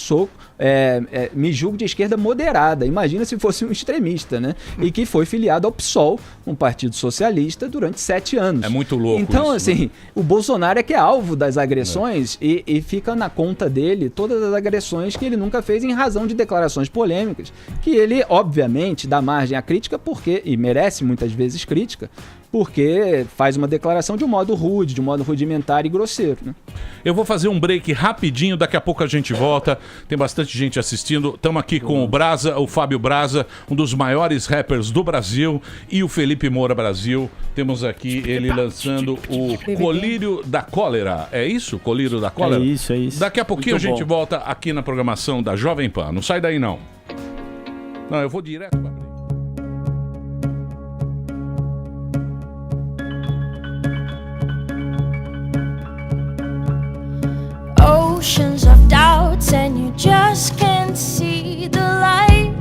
me julgo de esquerda moderada. Imagina se fosse um extremista, né? E que foi filiado ao PSOL, um partido socialista, durante 7 anos. É muito louco então, isso, assim, o Bolsonaro é que é alvo das agressões e fica na conta dele todas as agressões que ele nunca fez em razão de declarações polêmicas, que ele, obviamente, dá margem à crítica, e merece muitas vezes crítica, porque faz uma declaração de um modo rude, de um modo rudimentar e grosseiro, né? Eu vou fazer um break rapidinho, daqui a pouco a gente volta. Tem bastante gente assistindo. Estamos aqui com o Brasa, o Fábio Brasa, um dos maiores rappers do Brasil, e o Felipe Moura Brasil. Temos aqui ele lançando o Colírio da Cólera. É isso? Colírio da Cólera? É isso, é isso. Daqui a pouquinho Muito a gente bom. volta aqui na programação da Jovem Pan. Não sai daí, não. Não, eu vou direto para break. Oceans of doubts and you just can't see the light.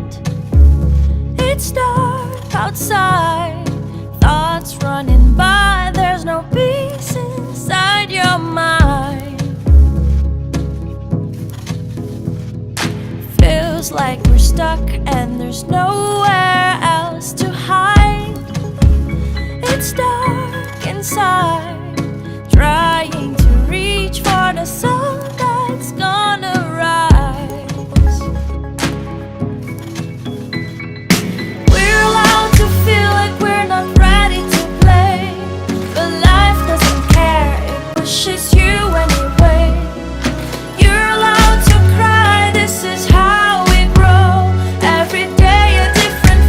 It's dark outside, thoughts running by, there's no peace inside your mind. Feels like we're stuck and there's nowhere else to hide. It's dark inside, trying to reach for the sun that's gonna rise. We're allowed to feel like we're not ready to play, but life doesn't care, it pushes you anyway. You're allowed to cry, this is how we grow. Every day a different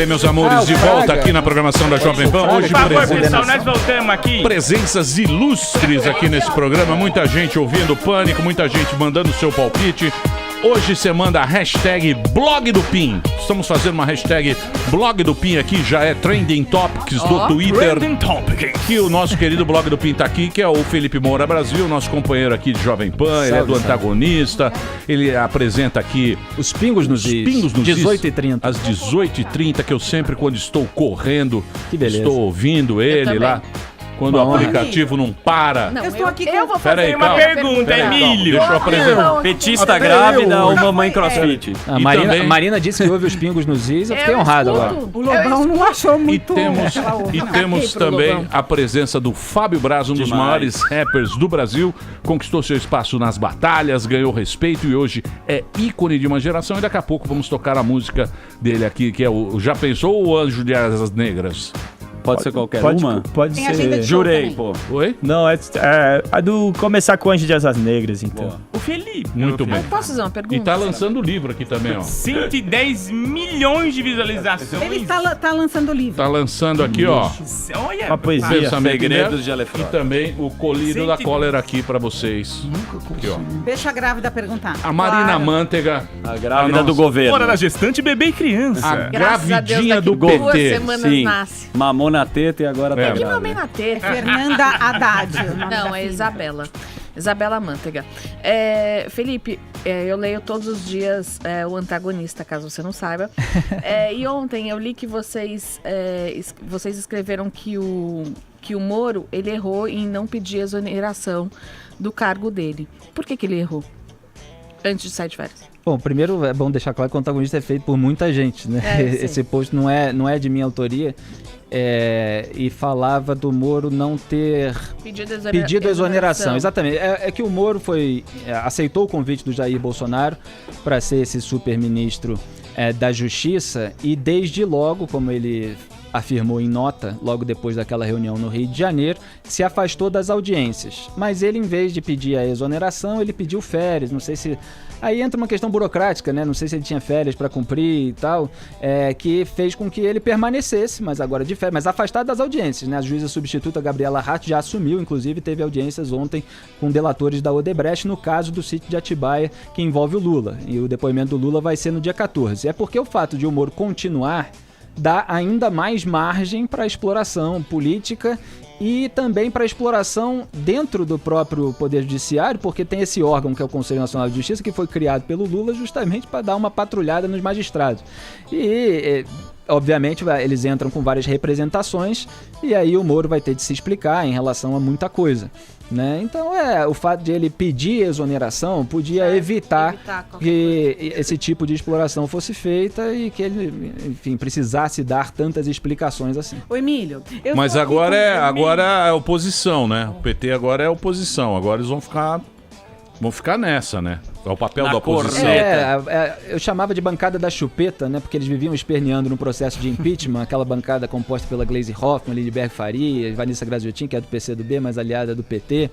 bem, meus amores, de volta aqui na programação da Jovem Pan. Hoje, Por favor, pessoal, nós voltamos aqui. presenças ilustres aqui nesse programa. Muita gente ouvindo Pânico, muita gente mandando seu palpite. Hoje você manda a hashtag Blog do Pin. Estamos fazendo uma hashtag Blog do Pin aqui, já é Trending Topics do Twitter. Trending Topics. Que o nosso querido Blog do Pin tá aqui, que é o Felipe Moura Brasil, nosso companheiro aqui de Jovem Pan, ele é do Antagonista, ele apresenta aqui Os Pingos nos Is. 18h30. Às 18h30, que eu sempre, quando estou correndo, Que beleza. estou ouvindo ele também. lá. Quando o aplicativo não para. Não, Eu estou aqui com... eu vou Pera fazer aí, uma calma. Pergunta, Pera aí, Emílio. calma, deixa eu apresentar. Petista grávida ou mamãe crossfit? A E Marina, também- a Marina disse que ouve os Pingos nos Is, eu fiquei honrado agora. O Lobão não achou E muito... temos, aquela outra. e temos pro também Lobão. a presença do Fábio Braz, um dos Demais. maiores rappers do Brasil. Conquistou seu espaço nas batalhas, ganhou respeito e hoje é ícone de uma geração. E daqui a pouco vamos tocar a música dele aqui, que é o Já Pensou o Anjo de Asas Negras? Pode ser qualquer Pode, uma? pode Tem agenda ser. de- Jurei, também. pô. Oi? Não, é a do começar com Anjo de Asas Negras, então. O Felipe. Muito bem. Eu posso fazer uma pergunta? E tá lançando o livro aqui também, ó. 110 milhões de visualizações. Ele tá lançando o livro. Tá lançando aqui, ó. Olha, Uma poesia. Pensamento Segredos Inédito de Alefrota. E também o colírio da cólera aqui pra vocês. Aqui, ó. Deixa a grávida perguntar. A Marina Claro. Manteiga, A grávida nossa. do governo. Fora da gestante, bebê e criança. a Graças a Deus, gravidinha daqui do 2 PT. semanas Sim, nasce. mamou na teta e agora tá É. Que grávida. mamei na teta. Fernanda Haddad. o nome Não, da é filha. Isabela. Isabela Manteiga. Felipe, eu leio todos os dias o Antagonista, caso você não saiba. E ontem eu li que vocês escreveram que o Moro ele errou em não pedir exoneração do cargo dele. Por que ele errou? Antes de sair de férias. Bom, primeiro é bom deixar claro que o Antagonista é feito por muita gente, né? É, sim. Esse post não é de minha autoria. E falava do Moro não ter pedido exoneração. Exatamente. É que o Moro aceitou o convite do Jair Bolsonaro para ser esse super-ministro da Justiça e desde logo, como ele afirmou em nota, logo depois daquela reunião no Rio de Janeiro, se afastou das audiências. Mas ele, em vez de pedir a exoneração, ele pediu férias. Não sei se... Aí entra uma questão burocrática, né? Não sei se ele tinha férias para cumprir e tal, que fez com que ele permanecesse, mas agora de férias, mas afastado das audiências, né? A juíza substituta Gabriela Hart já assumiu, inclusive teve audiências ontem com delatores da Odebrecht no caso do sítio de Atibaia, que envolve o Lula. E o depoimento do Lula vai ser no dia 14. É porque o fato de o Moro continuar dá ainda mais margem para exploração política e também para exploração dentro do próprio Poder Judiciário, porque tem esse órgão que é o Conselho Nacional de Justiça, que foi criado pelo Lula justamente para dar uma patrulhada nos magistrados. E obviamente eles entram com várias representações e aí o Moro vai ter de se explicar em relação a muita coisa, né? Então o fato de ele pedir exoneração podia evitar que esse tipo de exploração fosse feita e que ele, enfim, precisasse dar tantas explicações assim. Ô, Emílio, eu Mas tô aqui agora com- é oposição, né? O PT agora é oposição. Agora eles vão ficar nessa, né? É o papel Na da oposição. Eu chamava de bancada da chupeta, né? Porque eles viviam esperneando no processo de impeachment, aquela bancada composta pela Gleisi Hoffmann, Lindbergh Faria, Vanessa Graziotin, que é do PCdoB, mas aliada do PT.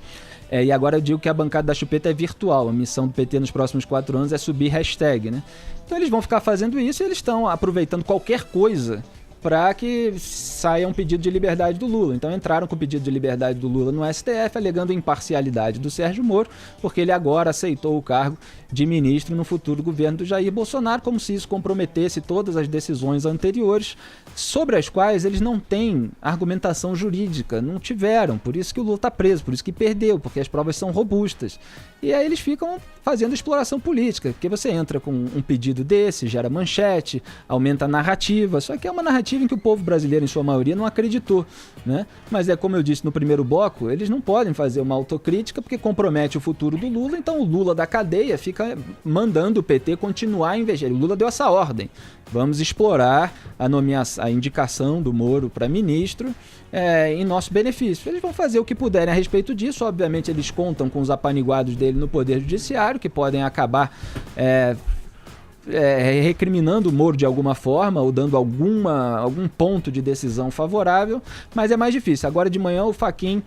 E agora eu digo que a bancada da chupeta é virtual. A missão do PT nos próximos 4 anos é subir hashtag, né? Então eles vão ficar fazendo isso e eles estão aproveitando qualquer coisa para que saia um pedido de liberdade do Lula. Então entraram com o pedido de liberdade do Lula no STF, alegando a imparcialidade do Sérgio Moro, porque ele agora aceitou o cargo de ministro no futuro governo do Jair Bolsonaro, como se isso comprometesse todas as decisões anteriores, sobre as quais eles não têm argumentação jurídica, não tiveram, por isso que o Lula está preso, por isso que perdeu, porque as provas são robustas. E aí eles ficam fazendo exploração política, porque você entra com um pedido desse, gera manchete, aumenta a narrativa, só que é uma narrativa em que o povo brasileiro, em sua maioria, não acreditou, né? Mas como eu disse no primeiro bloco, eles não podem fazer uma autocrítica porque compromete o futuro do Lula, então o Lula da cadeia fica mandando o PT continuar a invejar. O Lula deu essa ordem. Vamos explorar a indicação do Moro para ministro em nosso benefício. Eles vão fazer o que puderem a respeito disso. Obviamente, eles contam com os apaniguados dele no Poder Judiciário, que podem acabar recriminando o Moro de alguma forma, ou dando algum ponto de decisão favorável, mas é mais difícil. Agora de manhã o Fachin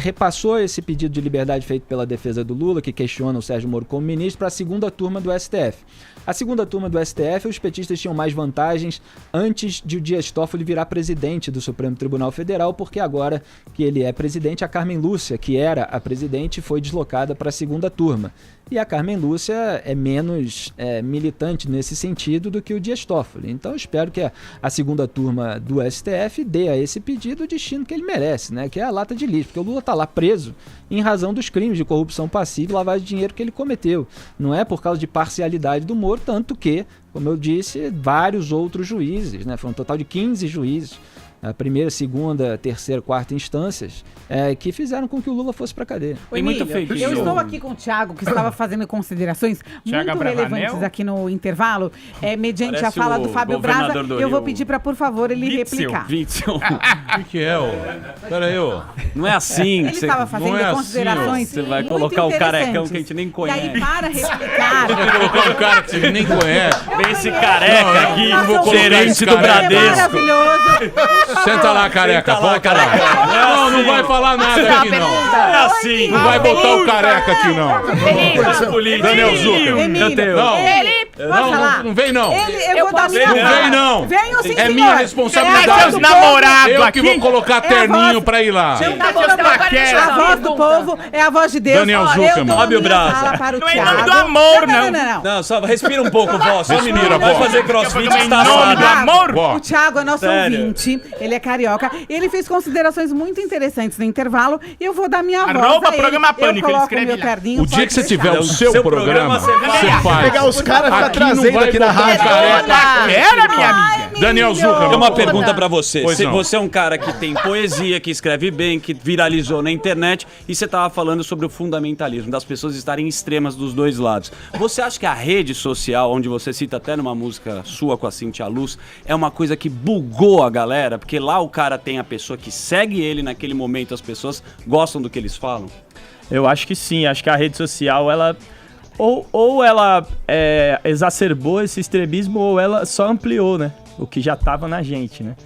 repassou esse pedido de liberdade feito pela defesa do Lula, que questiona o Sérgio Moro como ministro, para a segunda turma do STF. A segunda turma do STF, os petistas tinham mais vantagens antes de o Dias Toffoli virar presidente do Supremo Tribunal Federal, porque agora que ele é presidente, a Carmen Lúcia, que era a presidente, foi deslocada para a segunda turma. E a Carmen Lúcia é menos militante nesse sentido do que o Dias Toffoli. Então eu espero que a segunda turma do STF dê a esse pedido o destino que ele merece, né? Que é a lata de lixo, porque o Lula está lá preso em razão dos crimes de corrupção passiva e lavagem de dinheiro que ele cometeu. Não é por causa de parcialidade do Moro, tanto que, como eu disse, vários outros juízes, né? Foi um total de 15 juízes, a primeira, segunda, terceira, quarta instâncias, que fizeram com que o Lula fosse para cadeia. Tem muito fake Eu news. estou aqui com o Thiago, que estava fazendo considerações Thiago muito Abravanel? relevantes aqui no intervalo, mediante Parece a fala o do Fábio Braza. governador do Eu vou Rio. pedir para, por favor, ele replicar. Witzel. O que é, ô? Pera aí, ô. Não é assim Ele que você... estava fazendo não é assim, considerações Você vai muito colocar o carecão interessantes. que a gente nem E conhece. aí, para replicar... Vou colocar um cara que você nem conhece. Vem esse careca aqui, não vou colocar gerente esse do careca. É Bradesco. maravilhoso. Senta lá, careca. Senta lá, Volta lá. careca. Não vai falar nada aqui, não. É assim. Não vai botar o careca aqui, não. Daniel Zuckerman. Emílio, Não. ele... Posso falar? Não vem, não. Eu vou dar minha Não fala. vem, não. Venho sim, É senhor. minha responsabilidade. É a voz do Namorado Eu que vou aqui. colocar terninho pra ir lá. A voz do povo é a voz de Deus. Daniel Eu Zuckerman. dou Fábio minha Braza. fala para o Não é em Thiago. nome do amor, Não. Não, só respira um pouco, vó. Só um Respira, minuto. Vai vó. fazer crossfit, Em está nome do assado. amor. Ó, O Thiago é nosso Sério? ouvinte, ele é carioca, e ele fez considerações muito interessantes no intervalo, e eu vou dar minha voz Arroba a ele. Programa Pânico, ele eu coloco escreve meu lá. terninho, o dia pode que você deixar. tiver o seu Seu programa, programa, você você vai. faz. Pegar os caras e ficar Aqui não trazendo vai aqui na botar rádio. careca. Era, minha amiga. Daniel Zuckerman. Tem uma pergunta pra você. Pois não. Você é um cara que tem poesia, que escreve bem, que viralizou na internet, e você tava falando sobre o fundamentalismo, das pessoas estarem extremas dos dois lados. Você acha que a rede social, onde você cita até numa música sua com a Cintia Luz, é uma coisa que bugou a galera? Porque lá o cara tem a pessoa que segue ele naquele momento, as pessoas gostam do que eles falam? Eu acho que sim, acho que a rede social, ela... Ou ela exacerbou esse extremismo, ou ela só ampliou, né? O que já tava na gente, né?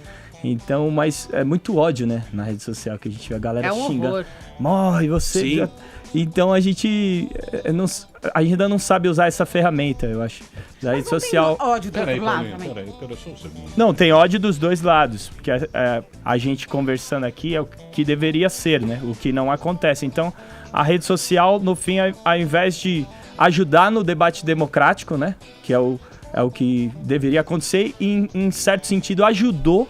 Então, mas é muito ódio, né? Na rede social, que a gente vê a galera É um xingando. horror. Morre, você... Sim. já-" Então a gente ainda não sabe usar essa ferramenta, eu acho. Da rede social... Tem ódio do Peraí, outro lado Paulinho, também. peraí só um segundo. Não, tem ódio dos dois lados, porque a gente conversando aqui é o que deveria ser, né? O que não acontece. Então, a rede social, no fim, ao invés de ajudar no debate democrático, né? Que é o que deveria acontecer, e em certo sentido ajudou,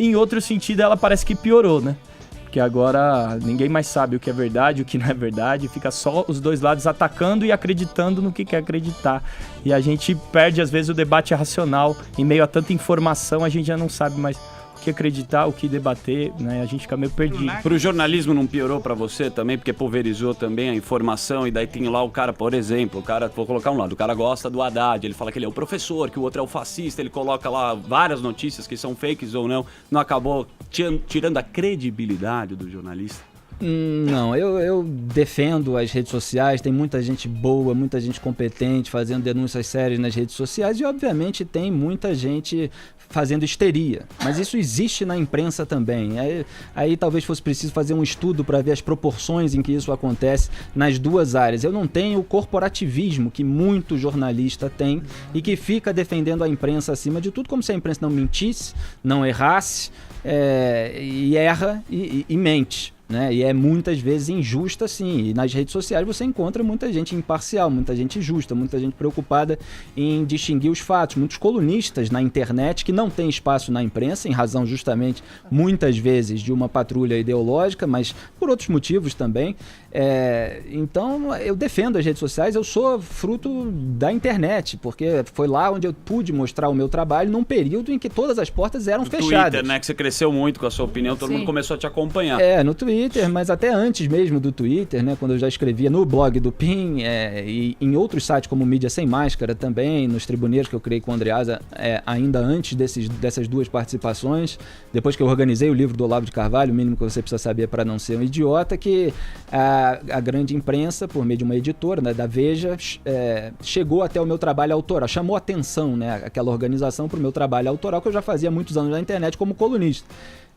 em outro sentido ela parece que piorou, né? Porque agora ninguém mais sabe o que é verdade, o que não é verdade, fica só os dois lados atacando e acreditando no que quer acreditar. E a gente perde, às vezes, o debate racional. Em meio a tanta informação, a gente já não sabe mais o que acreditar, o que debater, né? A gente fica meio perdido. Pro jornalismo não piorou pra você também, porque pulverizou também a informação, e daí tem lá o cara, por exemplo, vou colocar um lado, o cara gosta do Haddad, ele fala que ele é o professor, que o outro é o fascista, ele coloca lá várias notícias que são fakes ou não acabou tirando a credibilidade do jornalista? Não, eu defendo as redes sociais, tem muita gente boa, muita gente competente fazendo denúncias sérias nas redes sociais, e obviamente tem muita gente fazendo histeria, mas isso existe na imprensa também. Aí talvez fosse preciso fazer um estudo para ver as proporções em que isso acontece nas duas áreas. Eu não tenho o corporativismo que muito jornalista tem e que fica defendendo a imprensa acima de tudo, como se a imprensa não mentisse, não errasse, e erra e mente. Né? E é muitas vezes injusta, sim. E nas redes sociais você encontra muita gente imparcial, muita gente justa, muita gente preocupada em distinguir os fatos. Muitos colunistas na internet que não têm espaço na imprensa, em razão justamente, muitas vezes, de uma patrulha ideológica, mas por outros motivos também. Então eu defendo as redes sociais, eu sou fruto da internet, porque foi lá onde eu pude mostrar o meu trabalho num período em que todas as portas eram fechadas. Twitter, né? Que você cresceu muito com a sua opinião, todo mundo começou a te acompanhar. No Twitter, mas até antes mesmo do Twitter, né? Quando eu já escrevia no blog do PIN, e em outros sites como Mídia Sem Máscara também, nos Tribuneiros que eu criei com o Andreasa, ainda antes dessas duas participações, depois que eu organizei o livro do Olavo de Carvalho, o mínimo que você precisa saber para não ser um idiota, que a grande imprensa, por meio de uma editora, né, da Veja, chegou até o meu trabalho autoral, chamou atenção, né, aquela organização para o meu trabalho autoral, que eu já fazia há muitos anos na internet como colunista.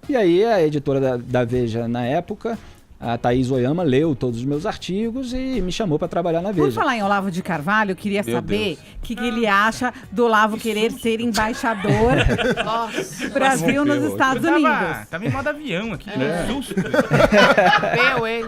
E aí a editora da Veja, na época, a Thaís Oyama, leu todos os meus artigos e me chamou para trabalhar na Veja. Por falar em Olavo de Carvalho, eu queria saber o que ele acha do Olavo querer ser embaixador do Brasil nos Estados Unidos. Tava em modo avião aqui, susto.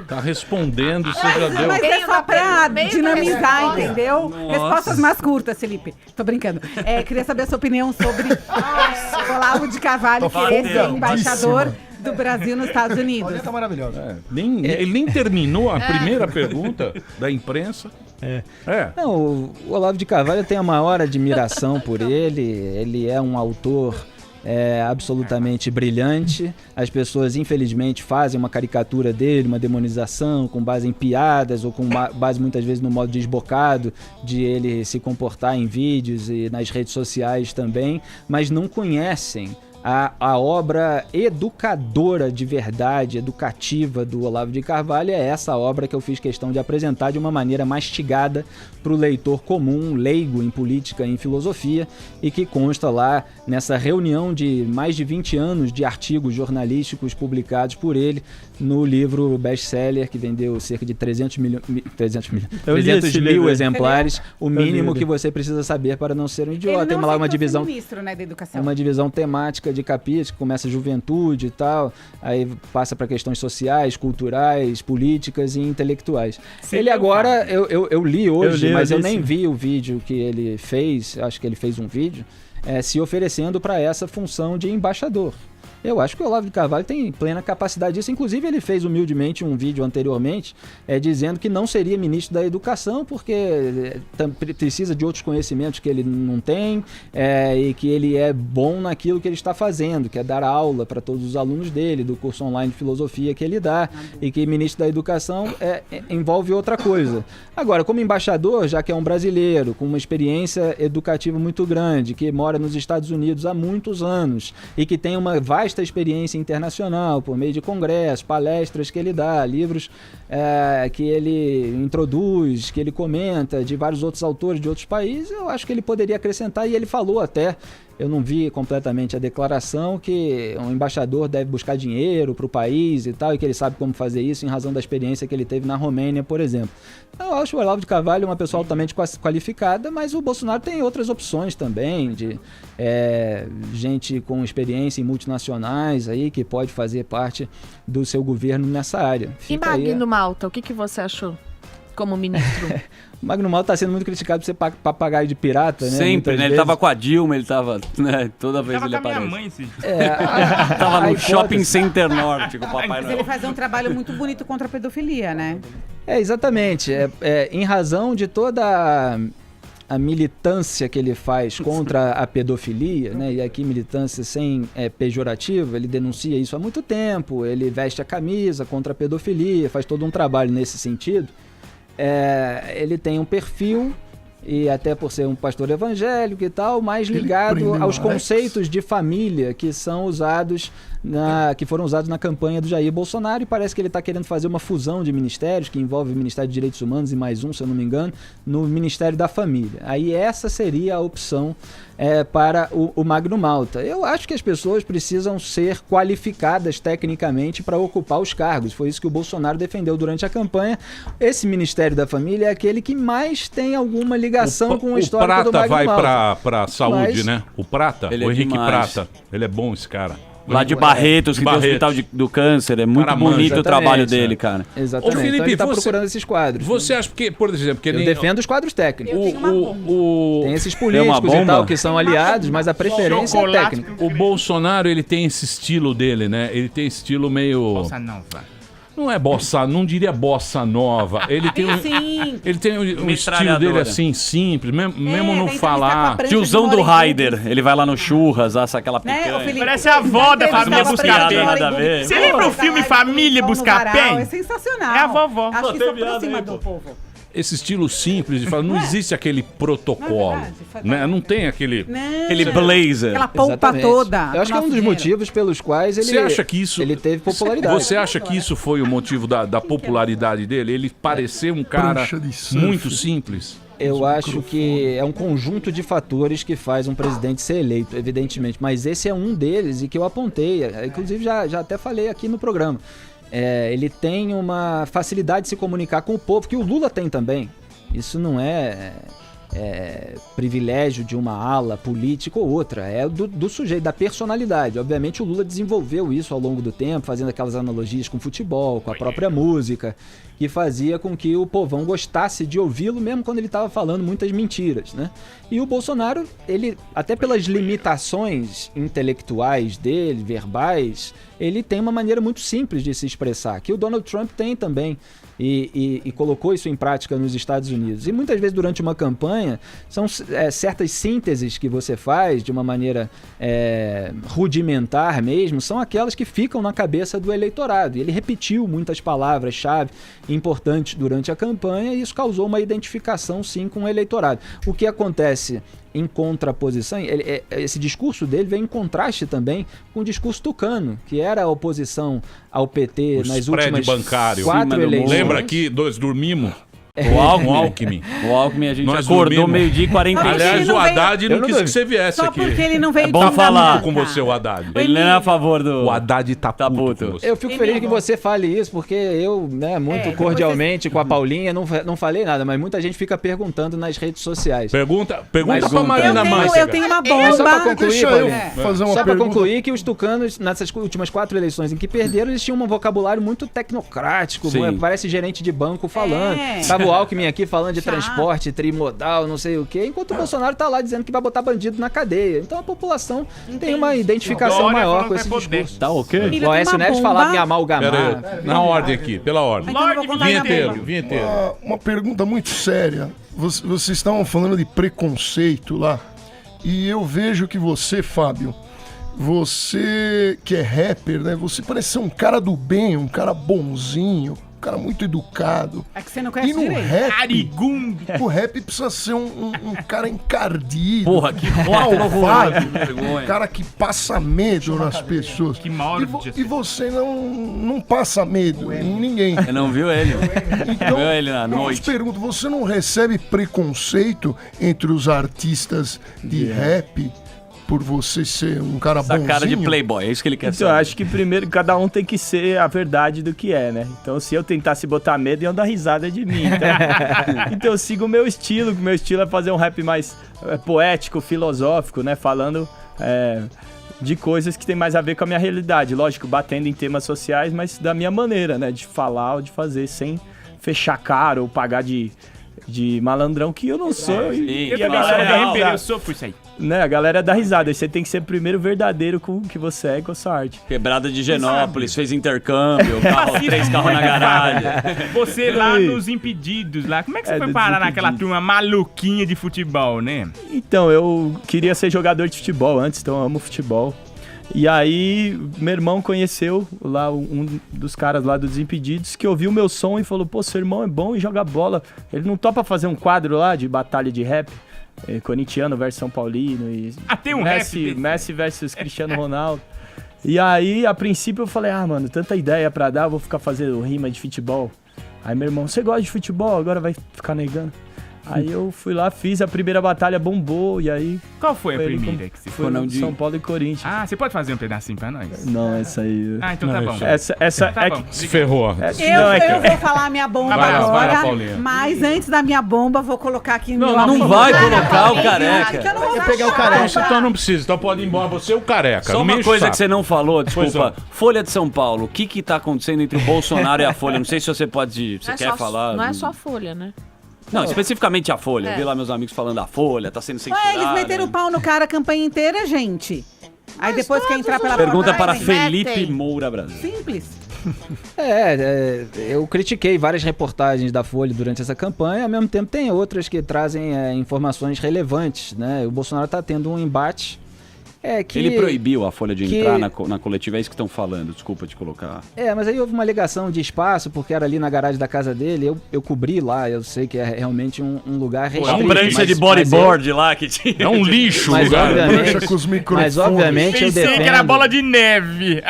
Tá respondendo, você já deu. Mas é só pra dinamizar, entendeu? Respostas mais curtas, Felipe. Tô brincando. Queria saber a sua opinião sobre o Olavo de Carvalho querer ser embaixador do Brasil nos Estados Unidos. Tá maravilhoso. Ele nem terminou a primeira pergunta da imprensa. Não, o Olavo de Carvalho tem a maior admiração por ele. Ele é um autor absolutamente brilhante. As pessoas, infelizmente, fazem uma caricatura dele, uma demonização com base em piadas ou com base muitas vezes no modo desbocado de ele se comportar em vídeos e nas redes sociais também, mas não conhecem a obra educadora de verdade, educativa do Olavo de Carvalho. É essa obra que eu fiz questão de apresentar de uma maneira mastigada para o leitor comum, leigo em política e em filosofia, e que consta lá nessa reunião de mais de 20 anos de artigos jornalísticos publicados por ele no livro best-seller, que vendeu cerca de 300 mil exemplares, o mínimo que você precisa saber para não ser um idiota. Tem lá uma divisão, ministro, né, da educação. uma divisão temática de capítulos, que começa juventude e tal, aí passa para questões sociais, culturais, políticas e intelectuais. Ele agora, eu li hoje, mas eu nem vi o vídeo que ele fez, acho que ele fez um vídeo, se oferecendo para essa função de embaixador. Eu acho que o Olavo de Carvalho tem plena capacidade disso. Inclusive, ele fez humildemente um vídeo anteriormente dizendo que não seria ministro da Educação porque precisa de outros conhecimentos que ele não tem e que ele é bom naquilo que ele está fazendo, que é dar aula para todos os alunos dele, do curso online de filosofia que ele dá, e que ministro da Educação envolve outra coisa. Agora, como embaixador, já que é um brasileiro com uma experiência educativa muito grande, que mora nos Estados Unidos há muitos anos e que tem uma vasta experiência internacional por meio de congressos, palestras que ele dá, livros que ele introduz, que ele comenta de vários outros autores de outros países, eu acho que ele poderia acrescentar, e ele falou até, eu não vi completamente a declaração, que um embaixador deve buscar dinheiro para o país e tal, e que ele sabe como fazer isso em razão da experiência que ele teve na Romênia, por exemplo. Eu acho o Olavo de Carvalho uma pessoa altamente qualificada, mas o Bolsonaro tem outras opções também, de gente com experiência em multinacionais aí, que pode fazer parte do seu governo nessa área. E Magno Malta, o que você achou como ministro? O Magno Malta está sendo muito criticado por ser papagaio de pirata, né? Sempre, né? Ele tava com a Dilma, ele tava, né? Toda vez ele aparece. Minha mãe, sim. Tava no Shopping Center Norte com o Papai Mas Noel. ele faz um trabalho muito bonito contra a pedofilia, né? Exatamente. Em razão de toda a militância que ele faz contra a pedofilia, né? E aqui militância sem pejorativo, ele denuncia isso há muito tempo, ele veste a camisa contra a pedofilia, faz todo um trabalho nesse sentido. Ele tem um perfil, e até por ser um pastor evangélico e tal, mais ligado aos conceitos de família que são usados que foram usados na campanha do Jair Bolsonaro, e parece que ele está querendo fazer uma fusão de ministérios, que envolve o Ministério de Direitos Humanos e mais um, se eu não me engano, no Ministério da Família. Aí essa seria a opção para o Magno Malta. Eu acho que as pessoas precisam ser qualificadas tecnicamente para ocupar os cargos. Foi isso que o Bolsonaro defendeu durante a campanha. Esse Ministério da Família é aquele que mais tem alguma ligação com o histórico do Magno Malta. O Prata vai para a saúde, né? O Prata, Ele o é Henrique demais. Prata. Ele é bom, esse cara. Lá de Barretos, que tem o Hospital do Câncer. É muito bonito o trabalho dele, cara. Exatamente. Ô, Felipe, então ele está você- procurando esses quadros. Você acha que, por exemplo, que Eu nem... defendo os quadros técnicos. Eu tenho uma bomba. Tem esses uma políticos e bomba? tal que são aliados, mas a preferência é Chocolate técnica. O Bolsonaro, ele tem esse estilo dele, né? Ele tem estilo meio... Bossa nova. Não é bossa, não diria bossa nova. Ele tem um, Sim. ele tem um estilo Metralhadora. dele assim, simples, mesmo da não entrevista falar. com a Branca Tiozão de do Morenburg. Raider. Ele vai lá no Churras, assa aquela Né, ô, picanha. Felipe? Parece a avó da família Buscapé. Nada a ver. Você lembra o filme Família Buscapé? Buscapé? É sensacional. É a vovó. Acho que tem isso piada aproxima aí, do pô. povo. esse estilo simples de falar, não existe aquele protocolo, né? Não tem aquele... Aquele blazer. Aquela polpa Exatamente. toda. Eu acho que é um dos motivos pelos quais ele, Você acha que isso... ele teve popularidade. Você acha que isso foi o motivo da popularidade dele? Ele parecer um cara Prancha de surf. muito simples? Eu acho que é um conjunto de fatores que faz um presidente ser eleito, evidentemente. Mas esse é um deles e que eu apontei. Inclusive, já até falei aqui no programa. Ele tem uma facilidade de se comunicar com o povo, que o Lula tem também. Isso não é privilégio de uma ala política ou outra, é do sujeito, da personalidade. Obviamente o Lula desenvolveu isso ao longo do tempo, fazendo aquelas analogias com futebol, com a própria música, que fazia com que o povão gostasse de ouvi-lo, mesmo quando ele estava falando muitas mentiras, né? E o Bolsonaro, ele, até pelas limitações intelectuais dele, verbais, ele tem uma maneira muito simples de se expressar, que o Donald Trump tem também. E colocou isso em prática nos Estados Unidos. E muitas vezes durante uma campanha são certas sínteses que você faz de uma maneira rudimentar mesmo, são aquelas que ficam na cabeça do eleitorado. E ele repetiu muitas palavras-chave importantes durante a campanha e isso causou uma identificação sim com o eleitorado. O que acontece em contraposição, esse discurso dele vem em contraste também com o discurso tucano, que era a oposição ao PT nas últimas bancário. 4 eleições. Lembra que nós dormimos? O Alckmin. O Alckmin a gente Nós acordou dormimos. meio-dia e 40. Aliás, o Haddad não quis que você viesse Só aqui. porque ele não veio É bom de falar. Com você, o Haddad. Ele não é a favor do... O Haddad tá puto com você. Eu fico feliz que você fale isso, porque eu, muito cordialmente com a Paulinha, não falei nada, mas muita gente fica perguntando nas redes sociais. Pergunta Mais pra um, Marina tá? Manteiga. Eu tenho uma Mas só pra bomba. concluir, Deixa eu Paulinho, fazer uma só pra pergunta. concluir que os tucanos, nessas últimas 4 eleições em que perderam, eles tinham um vocabulário muito tecnocrático, Sim. parece gerente de banco falando. Tava o Alckmin aqui falando de transporte trimodal, não sei o quê, enquanto o Bolsonaro tá lá dizendo que vai botar bandido na cadeia. Então a população tem uma identificação Dória maior falando com que esse vai poder. discurso. Tá ok? Ele O tem Aécio uma Neves bomba. falava em amalgamar. Pera aí, na ordem aqui, pela ordem. Então eu vou contar minha Vinheteiro, bomba. vinheteiro. Uma pergunta muito séria. Vocês estavam falando de preconceito lá. E eu vejo que você, Fábio, você que é rapper, né? Você parece ser um cara do bem, um cara bonzinho, um cara muito educado. É que você não E conhece no direito. rap, Arigum. o rap precisa ser um cara encardido, Porra, que malvado, vergonha. um cara que passa medo nas pessoas. Que mal E, podia e ser. você não passa medo em ninguém. Você não viu ele? Então, Viu ele na eu te noite? pergunto, você não recebe preconceito entre os artistas de rap por você ser um cara Essa bonzinho? cara de playboy, é isso que ele quer Então, eu saber. acho que primeiro cada um tem que ser a verdade do que é, né? Então, se eu tentasse botar medo, iam dar risada de mim. Então eu sigo o meu estilo, que o meu estilo é fazer um rap mais poético, filosófico, né? Falando de coisas que tem mais a ver com a minha realidade. Lógico, batendo em temas sociais, mas da minha maneira, né? De falar ou de fazer sem fechar cara ou pagar de malandrão, que eu não sou. E Eu a também sou galera dá rapper, eu risada. sofro isso aí. Né, a galera dá risada. E você tem que ser primeiro verdadeiro com o que você é e com a sua arte. Quebrada de Genópolis, fez intercâmbio, 3 carros na garagem. Você lá nos Impedidos, lá. Como é que você foi dos parar naquela Impedidos. turma maluquinha de futebol, né? Então, eu queria ser jogador de futebol antes, então eu amo futebol. E aí, meu irmão conheceu lá um dos caras lá dos Desimpedidos, que ouviu o meu som e falou, pô, seu irmão é bom e joga bola. Ele não topa fazer um quadro lá de batalha de rap? Corintiano versus São Paulino e tem um Messi versus Cristiano Ronaldo. E aí, a princípio, eu falei, mano, tanta ideia pra dar, eu vou ficar fazendo rima de futebol. Aí meu irmão, você gosta de futebol? Agora vai ficar negando. Aí eu fui lá, fiz a primeira batalha, bombou, e aí... Qual foi a ele primeira que você foi? foi? De São Paulo e Corinthians. Ah, você pode fazer um pedacinho pra nós? Não, essa aí... Ah, então tá bom. Essa Tá é bom. que... Se ferrou. Eu vou falar minha bomba Vai lá, agora, Paulinha. mas antes da minha bomba, vou colocar aqui meu Não amigo. vai colocar o careca. Que eu não vou pegar o achar. careca. Então não precisa, então pode ir embora. Você é o careca. Só não me uma enche o coisa saco. que você não falou, Pois desculpa. Folha de São Paulo, o que tá acontecendo entre o Bolsonaro e a Folha? Não sei se você pode... Você quer falar? Não é só Folha, né? Não, especificamente a Folha. Eu vi lá meus amigos falando da Folha, tá sendo censurada. Ué, eles meteram o pau no cara a campanha inteira, gente. Aí depois quer entrar pela Pergunta para porta, Felipe Moura Brasil. Simples. Eu critiquei várias reportagens da Folha durante essa campanha, ao mesmo tempo tem outras que trazem informações relevantes, né? O Bolsonaro está tendo um embate Ele proibiu a Folha de entrar na coletiva, é isso que estão falando, desculpa te colocar. Mas aí houve uma alegação de espaço, porque era ali na garagem da casa dele, eu cobri lá, eu sei que é realmente um lugar restrito. É um prancha de bodyboard lá que tinha. É um lixo, mas obviamente, com os microfones. Mas obviamente eu defendo... que era bola de neve.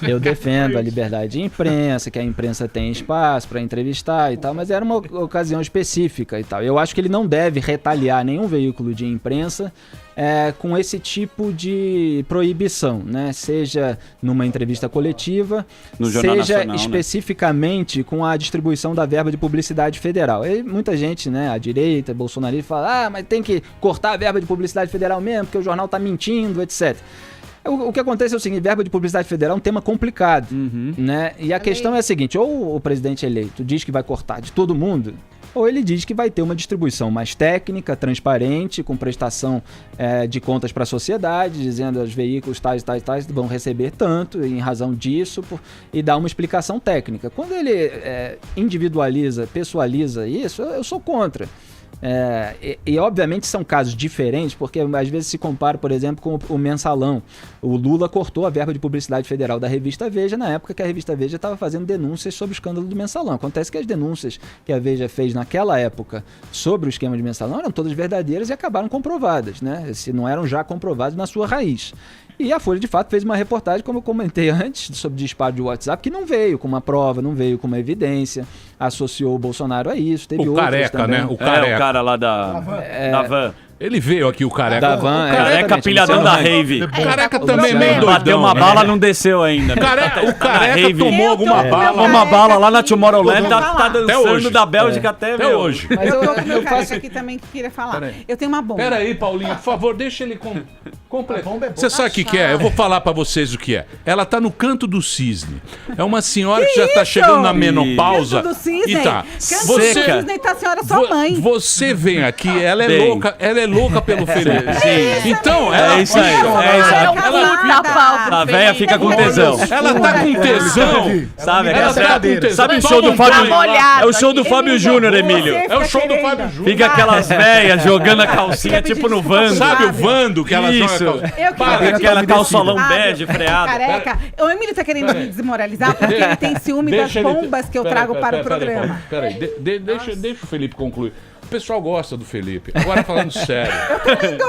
Eu defendo a liberdade de imprensa, que a imprensa tem espaço para entrevistar e tal, mas era uma ocasião específica e tal. Eu acho que ele não deve retaliar nenhum veículo de imprensa com esse tipo de proibição, né? Seja numa entrevista coletiva, no Jornal seja Nacional, especificamente com a distribuição da verba de publicidade federal. E muita gente, né, a direita, bolsonarista, fala, mas tem que cortar a verba de publicidade federal mesmo, porque o jornal tá mentindo, etc. O que acontece é o seguinte, verba de publicidade federal é um tema complicado, né? E a questão é a seguinte, ou o presidente eleito diz que vai cortar de todo mundo, ou ele diz que vai ter uma distribuição mais técnica, transparente, com prestação de contas para a sociedade, dizendo os veículos tais vão receber tanto em razão disso, e dá uma explicação técnica. Quando ele individualiza, pessoaliza isso, eu sou contra. E obviamente são casos diferentes, porque às vezes se compara, por exemplo, com o Mensalão. O Lula cortou a verba de publicidade federal da revista Veja na época que a revista Veja estava fazendo denúncias sobre o escândalo do Mensalão. Acontece que as denúncias que a Veja fez naquela época sobre o esquema de Mensalão eram todas verdadeiras e acabaram comprovadas, né? Se não eram já comprovadas na sua raiz. E a Folha, de fato, fez uma reportagem, como eu comentei antes, sobre disparo de WhatsApp, que não veio com uma prova, não veio com uma evidência, associou o Bolsonaro a isso. Teve o Careca, também, né? O cara lá da Van. Ele veio aqui, o Careca. Da Van, o Careca pilhadão da Rave. O Careca também meio doidão. Bateu uma bala, não desceu ainda. O Careca tomou alguma bala. Uma bala lá na Tomorrowland, tá dançando hoje. Da Bélgica até hoje. Mas eu faço aqui também que queria falar. Eu tenho uma bomba. Pera aí, Paulinho, por favor, deixa ele completar. Você sabe o que é? Eu vou falar pra vocês o que é. Ela tá no canto do cisne. É uma senhora que já tá chegando na menopausa. Canto do cisne? E tá. Canto do cisne tá a senhora sua mãe. Você vem aqui, ela é louca pelo Felipe. Sim. Então, é isso aí. A véia fica com tesão. Ela tá com tesão. Sabe? Ela tá com tesão. Sabe o show do Fábio? É o show do Fábio Júnior, Emílio. É o show do Fábio Júnior. Fica aquelas véias jogando a calcinha, tipo no Vando. Sabe o Vando que ela joga a calcinha? Aquela calçolão bege, freada. Careca. O Emílio tá querendo me desmoralizar porque ele tem ciúme das bombas que eu trago para o programa. Peraí, deixa o Felipe concluir. O pessoal gosta do Felipe. Agora falando sério.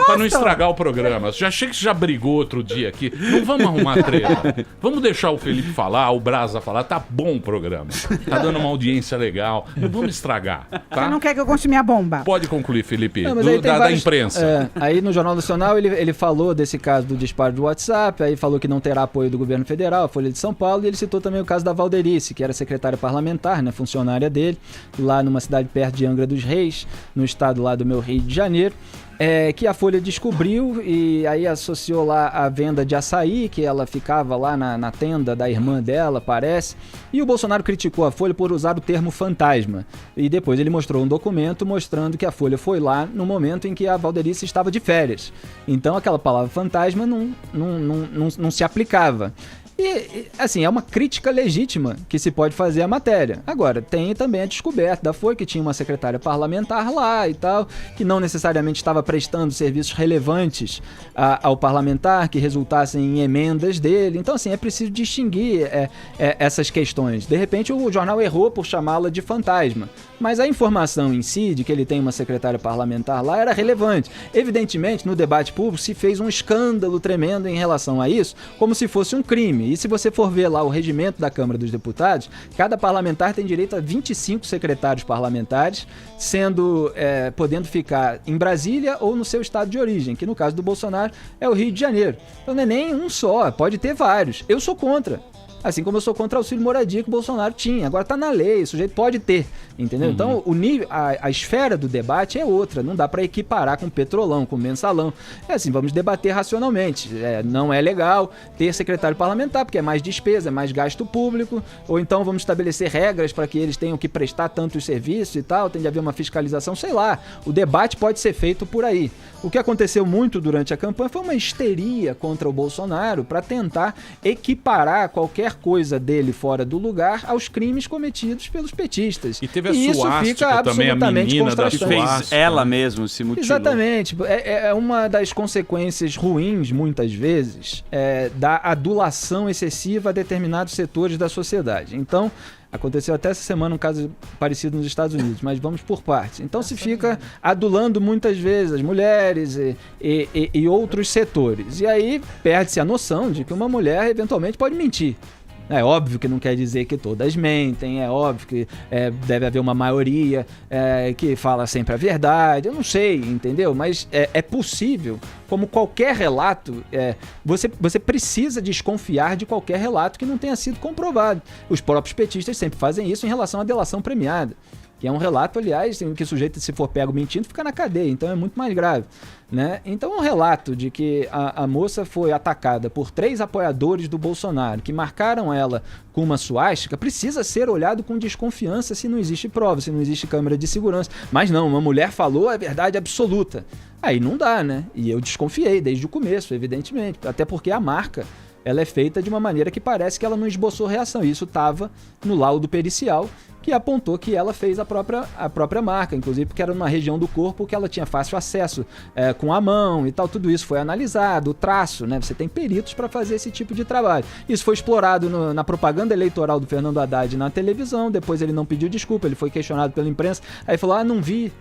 Pra não estragar o programa. Já achei que você já brigou outro dia aqui. Não vamos arrumar treta. Vamos deixar o Felipe falar, o Brasa falar. Tá bom o programa. Tá dando uma audiência legal. Não vamos estragar, tá? Você não quer que eu conte minha bomba? Pode concluir, Felipe. Não, da imprensa. Aí no Jornal Nacional ele falou desse caso do disparo do WhatsApp, aí falou que não terá apoio do governo federal, a Folha de São Paulo, e ele citou também o caso da Valderice, que era secretária parlamentar, né, funcionária dele, lá numa cidade perto de Angra dos Reis, no estado lá do meu Rio de Janeiro, que a Folha descobriu e aí associou lá a venda de açaí, que ela ficava lá na tenda da irmã dela, parece, e o Bolsonaro criticou a Folha por usar o termo fantasma, e depois ele mostrou um documento mostrando que a Folha foi lá no momento em que a Valderice estava de férias, então aquela palavra fantasma não se aplicava. E, assim, é uma crítica legítima que se pode fazer à matéria. Agora, tem também a descoberta da Folha, que tinha uma secretária parlamentar lá e tal, que não necessariamente estava prestando serviços relevantes ao parlamentar, que resultassem em emendas dele. Então, assim, é preciso distinguir essas questões. De repente, o jornal errou por chamá-la de fantasma. Mas a informação em si, de que ele tem uma secretária parlamentar lá, era relevante. Evidentemente, no debate público se fez um escândalo tremendo em relação a isso, como se fosse um crime. E se você for ver lá o regimento da Câmara dos Deputados, cada parlamentar tem direito a 25 secretários parlamentares, podendo ficar em Brasília ou no seu estado de origem, que no caso do Bolsonaro é o Rio de Janeiro. Então não é nem um só, pode ter vários. Eu sou contra. Assim como eu sou contra o auxílio moradia que o Bolsonaro tinha. Agora tá na lei, o sujeito pode ter, entendeu? Uhum. Então o nível, a esfera do debate é outra, não dá para equiparar com Petrolão, com Mensalão. É assim, vamos debater racionalmente. Não é legal ter secretário parlamentar, porque é mais despesa, é mais gasto público, ou então vamos estabelecer regras para que eles tenham que prestar tantos serviços e tal, tem de haver uma fiscalização, sei lá. O debate pode ser feito por aí. O que aconteceu muito durante a campanha foi uma histeria contra o Bolsonaro para tentar equiparar qualquer qualquer coisa dele fora do lugar aos crimes cometidos pelos petistas. E teve a isso suástica fica também, a absolutamente menina da constrangedor. Fez suástica. ela mesmo se mutilou. Exatamente. É uma das consequências ruins, muitas vezes, da adulação excessiva a determinados setores da sociedade. Então, aconteceu até essa semana um caso parecido nos Estados Unidos, mas vamos por partes. Então se fica adulando muitas vezes as mulheres e outros setores. E aí perde-se a noção de que uma mulher eventualmente pode mentir. É óbvio que não quer dizer que todas mentem, é óbvio que deve haver uma maioria que fala sempre a verdade, eu não sei, entendeu? Mas é possível, como qualquer relato, você precisa desconfiar de qualquer relato que não tenha sido comprovado. Os próprios petistas sempre fazem isso em relação à delação premiada, que é um relato, aliás, em que o sujeito, se for pego mentindo, fica na cadeia, então é muito mais grave, né? Então, um relato de que a moça foi atacada por 3 apoiadores do Bolsonaro, que marcaram ela com uma suástica, precisa ser olhado com desconfiança se não existe prova, se não existe câmera de segurança. Mas não, uma mulher falou a verdade absoluta. Aí não dá, né? E eu desconfiei desde o começo, evidentemente, até porque a marca, ela é feita de uma maneira que parece que ela não esboçou reação. Isso estava no laudo pericial, que apontou que ela fez a própria marca, inclusive porque era numa região do corpo que ela tinha fácil acesso com a mão e tal. Tudo isso foi analisado, o traço, né? Você tem peritos para fazer esse tipo de trabalho. Isso foi explorado na propaganda eleitoral do Fernando Haddad na televisão, depois ele não pediu desculpa, ele foi questionado pela imprensa, aí falou, não vi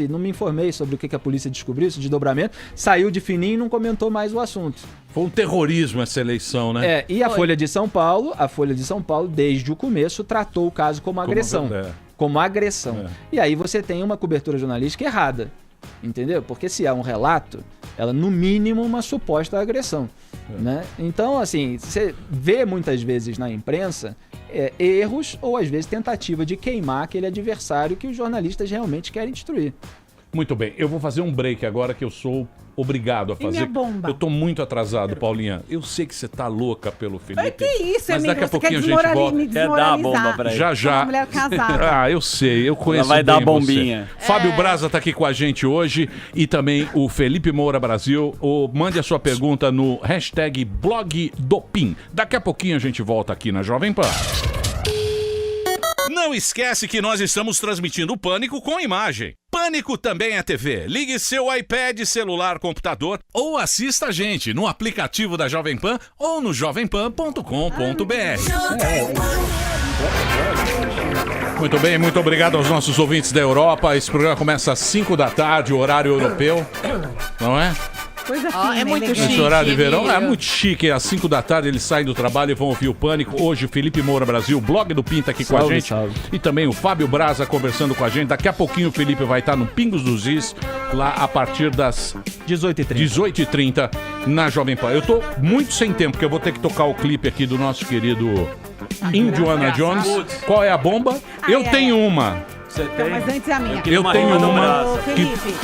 não me informei sobre o que a polícia descobriu, esse desdobramento, saiu de fininho e não comentou mais o assunto. Foi um terrorismo essa eleição, né? E a Folha de São Paulo, desde o começo, tratou o caso como agressão. Como agressão. E aí você tem uma cobertura jornalística errada, entendeu? Porque se há um relato, ela no mínimo uma suposta agressão, né? Então, assim, você vê muitas vezes na imprensa erros ou às vezes tentativa de queimar aquele adversário que os jornalistas realmente querem destruir. Muito bem, eu vou fazer um break agora que eu sou obrigado a fazer. minha bomba? Eu tô muito atrasado, Paulinha. Eu sei que você tá louca pelo Felipe. Que isso, mas amigo? daqui a Você pouquinho a quer gente volta. me Quer dar a bomba desmoralizar. pra ele. Já. Uma mulher casada. Eu sei, eu conheço Ela vai dar a bem bombinha. você. Fábio Braza tá aqui com a gente hoje e também o Felipe Moura Brasil. Mande a sua pergunta no hashtag blog do PIN. Daqui a pouquinho a gente volta aqui na Jovem Pan. Não esquece que nós estamos transmitindo o Pânico com imagem. Pânico também é TV. Ligue seu iPad, celular, computador ou assista a gente no aplicativo da Jovem Pan ou no jovempan.com.br. Muito bem, muito obrigado aos nossos ouvintes da Europa. Esse programa começa às 5 da tarde, o horário europeu, não é? Coisa fina, é muito elegante. Esse horário de verão Emílio. é muito chique. Às 5 da tarde eles saem do trabalho e vão ouvir o Pânico. Hoje o Felipe Moura Brasil, blog do Pinta aqui com a gente. Salve. E também o Fábio Braza conversando com a gente. Daqui a pouquinho o Felipe vai estar no Pingos dos Is, lá a partir das 18h30. 18h30 na Jovem Pan. Eu tô muito sem tempo, porque eu vou ter que tocar o clipe aqui do nosso querido Indiana Jones. Qual é a bomba? Eu tenho uma. Você Então, mas antes é a minha. Eu tenho uma. Ô, Felipe,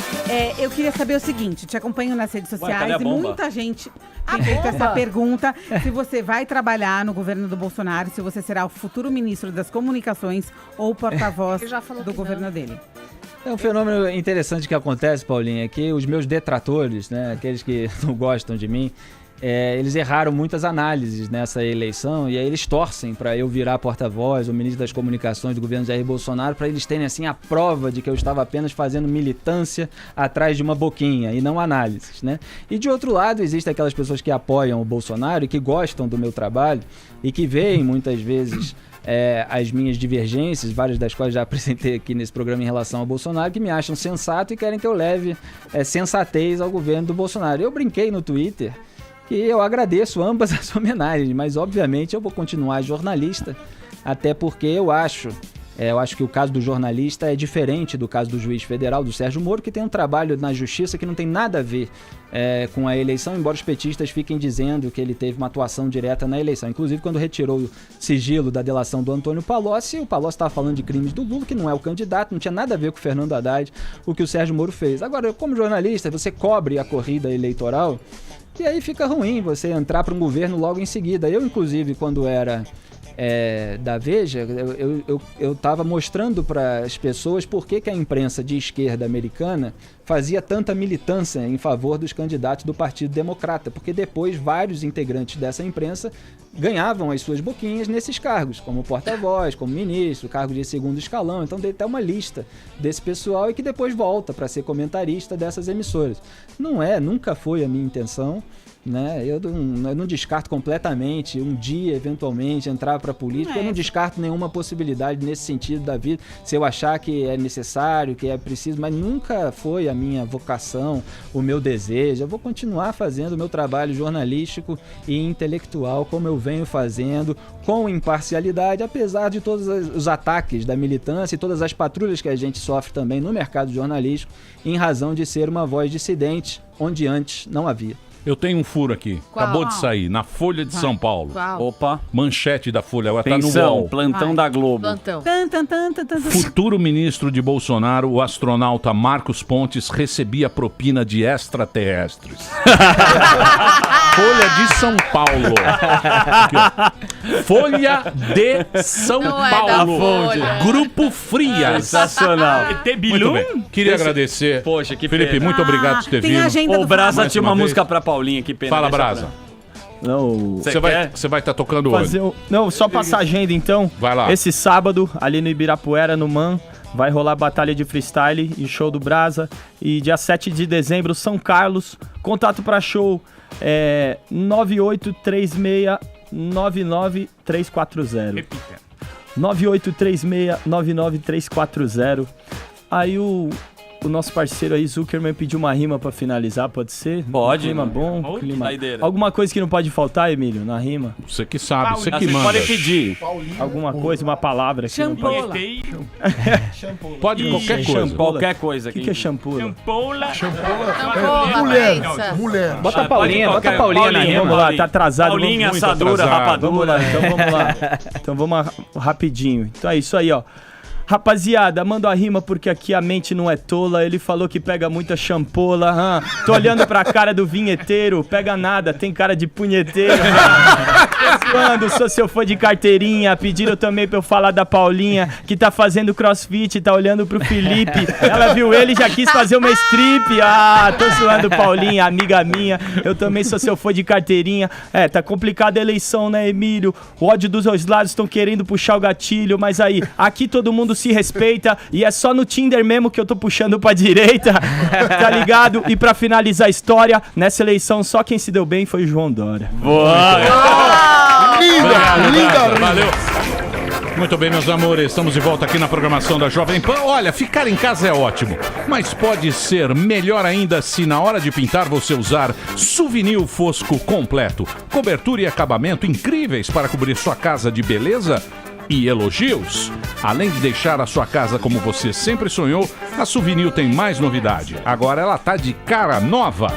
eu queria saber o seguinte, te acompanho nas redes sociais cadê a e bomba? muita gente tem feito essa pergunta, se você vai trabalhar no governo do Bolsonaro, se você será o futuro ministro das comunicações ou porta-voz Ele já falou do que governo não. dele. É um fenômeno interessante que acontece, Paulinha, é que os meus detratores, né, aqueles que não gostam de mim, eles erraram muitas análises nessa eleição e aí eles torcem para eu virar porta-voz, o ministro das comunicações do governo Jair Bolsonaro, para eles terem assim a prova de que eu estava apenas fazendo militância atrás de uma boquinha e não análises, né? E de outro lado, existem aquelas pessoas que apoiam o Bolsonaro e que gostam do meu trabalho e que veem muitas vezes as minhas divergências, várias das quais já apresentei aqui nesse programa em relação ao Bolsonaro, que me acham sensato e querem que eu leve sensatez ao governo do Bolsonaro. Eu brinquei no Twitter que eu agradeço ambas as homenagens, mas obviamente eu vou continuar jornalista, até porque eu acho que o caso do jornalista é diferente do caso do juiz federal, do Sérgio Moro, que tem um trabalho na justiça que não tem nada a ver com a eleição, embora os petistas fiquem dizendo que ele teve uma atuação direta na eleição. Inclusive, quando retirou o sigilo da delação do Antônio Palocci, o Palocci estava falando de crimes do Lula, que não é o candidato, não tinha nada a ver com o Fernando Haddad, o que o Sérgio Moro fez. Agora, como jornalista, você cobre a corrida eleitoral, e aí fica ruim você entrar para um governo logo em seguida. Eu, inclusive, quando era da Veja, eu estava mostrando para as pessoas por que a imprensa de esquerda americana fazia tanta militância em favor dos candidatos do Partido Democrata, porque depois vários integrantes dessa imprensa ganhavam as suas boquinhas nesses cargos, como porta-voz, como ministro, cargo de segundo escalão. Então tem até uma lista desse pessoal e que depois volta para ser comentarista dessas emissoras. Nunca foi a minha intenção, né? Eu não descarto completamente um dia, eventualmente, entrar para a política. Eu não descarto nenhuma possibilidade nesse sentido da vida, se eu achar que é necessário, que é preciso, mas nunca foi a minha vocação, o meu desejo. Eu vou continuar fazendo o meu trabalho jornalístico e intelectual como eu venho fazendo, com imparcialidade, apesar de todos os ataques da militância e todas as patrulhas que a gente sofre também no mercado jornalístico, em razão de ser uma voz dissidente, onde antes não havia. Eu tenho um furo aqui. Qual? Acabou de sair, na Folha de São Paulo. Qual? Opa. Manchete da Folha, agora tá no Atenção, UOL. plantão da Globo. Plantão. Futuro ministro de Bolsonaro, o astronauta Marcos Pontes, recebia propina de extraterrestres. Folha de São Paulo. Aqui, ó. Folha de São Não é Paulo. da Folha. Grupo Frias. Sensacional. Muito bem. Queria agradecer. Poxa, que Felipe, pena. muito obrigado por ter tem vindo. a agenda O do Brasa Mais tinha uma uma vez. música pra Paulinha, que pena. Fala, deixa Brasa. Não, Você vai estar tocando fazer hoje. não, só passar a agenda então. Vai lá. Esse sábado, ali no Ibirapuera, no MAN, vai rolar batalha de freestyle e show do Brasa. E dia 7 de dezembro, São Carlos. Contato para show é 9836-99340. Repita. 9836-99340. Aí o nosso parceiro aí, Zuckerman, pediu uma rima pra finalizar, pode ser? Pode. Clima bom, Pode. clima... Saideira. Alguma coisa que não pode faltar, Emílio, na rima? Você que sabe, você que Vocês manda. podem pedir. Alguma coisa, uma palavra que não pode... Champola. Pode qualquer coisa. Shampoo. Qualquer coisa O aqui. que é shampoo? Champola. Mulher, Pensa. mulher. Bota a Pode Paulinha, bota a qualquer- Paulinha na Paulinha, rima. Vamos lá, Paulinha. tá atrasado. Paulinha, vamos- assadura, atrasado. Vamos rapadura. lá, então vamos lá. Então vamos rapidinho. Então é isso aí, ó. Rapaziada, manda a rima porque aqui a mente não é tola. Ele falou que pega muita champola. Tô olhando pra cara do vinheteiro. Pega nada, tem cara de punheteiro. Tô zoando, sou seu fã de carteirinha. Pediram também pra eu falar da Paulinha, que tá fazendo crossfit, tá olhando pro Felipe. Ela viu ele e já quis fazer uma strip. Ah, tô zoando Paulinha, amiga minha. Eu também sou seu fã de carteirinha. É, tá complicada a eleição, né, Emílio? O ódio dos dois lados estão querendo puxar o gatilho. Mas aí, aqui todo mundo se respeita e é só no Tinder mesmo que eu tô puxando pra direita, tá ligado? E pra finalizar a história, nessa eleição só quem se deu bem foi o João Dória. Linda. Valeu. Muito bem, meus amores, estamos de volta aqui na programação da Jovem Pan. Olha, ficar em casa é ótimo, mas pode ser melhor ainda se na hora de pintar você usar Souvenir Fosco completo. Cobertura e acabamento incríveis para cobrir sua casa de beleza e elogios. Além de deixar a sua casa como você sempre sonhou, a Souvenir tem mais novidade. Agora ela tá de cara nova,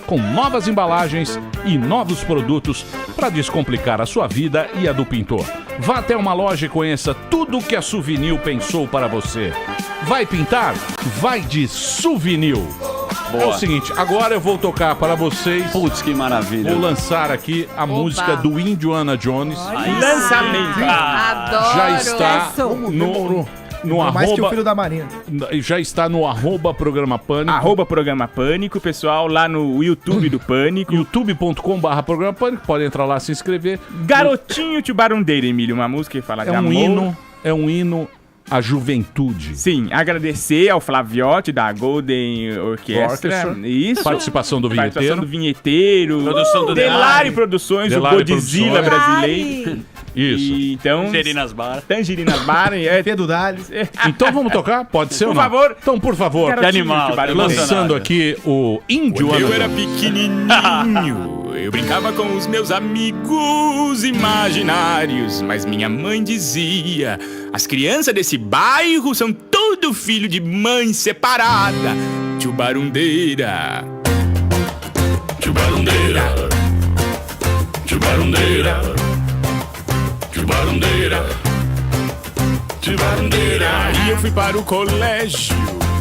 com novas embalagens e novos produtos para descomplicar a sua vida e a do pintor. Vá até uma loja e conheça tudo o que a Souvenir pensou para você. Vai pintar? Vai de Souvenir. É o seguinte, agora eu vou tocar para vocês. Putz, que maravilha. Vou lançar aqui a música do Indiana Jones. Lançamento. Adoro. Já está Demorou. no Mais que o arroba, filho da Marina. já está no arroba Programa Pânico. Arroba Programa Pânico, pessoal, lá no YouTube do Pânico. youtube.com/Programa Pânico. Pode entrar lá, se inscrever. Garotinho Tubarundeiro, Emílio, uma música que fala de amor. É um hino à juventude. Sim, agradecer ao Flaviotti da Golden Orchestra. Orchestra. Isso. Participação do Participação vinheteiro. do vinheteiro. Produção do Delari Delari. Produções, Delari o Godzilla Produções. brasileiro. Isso. E, então, Gerinas Bar. Tangerinas Bar. Pedro Dali. Então vamos tocar? Pode ser ou Por não? favor. Então, por favor. Garotinho animal, Tubarundeiro. Lançando aqui o Indiana Quando eu era Jones. pequenininho, eu brincava com os meus amigos imaginários, mas minha mãe dizia: as crianças desse bairro são todo filho de mãe separada. Tubarundeira. Tubarundeira. Tubarundeira. Tubarundeira. Tubarundeira. E eu fui para o colégio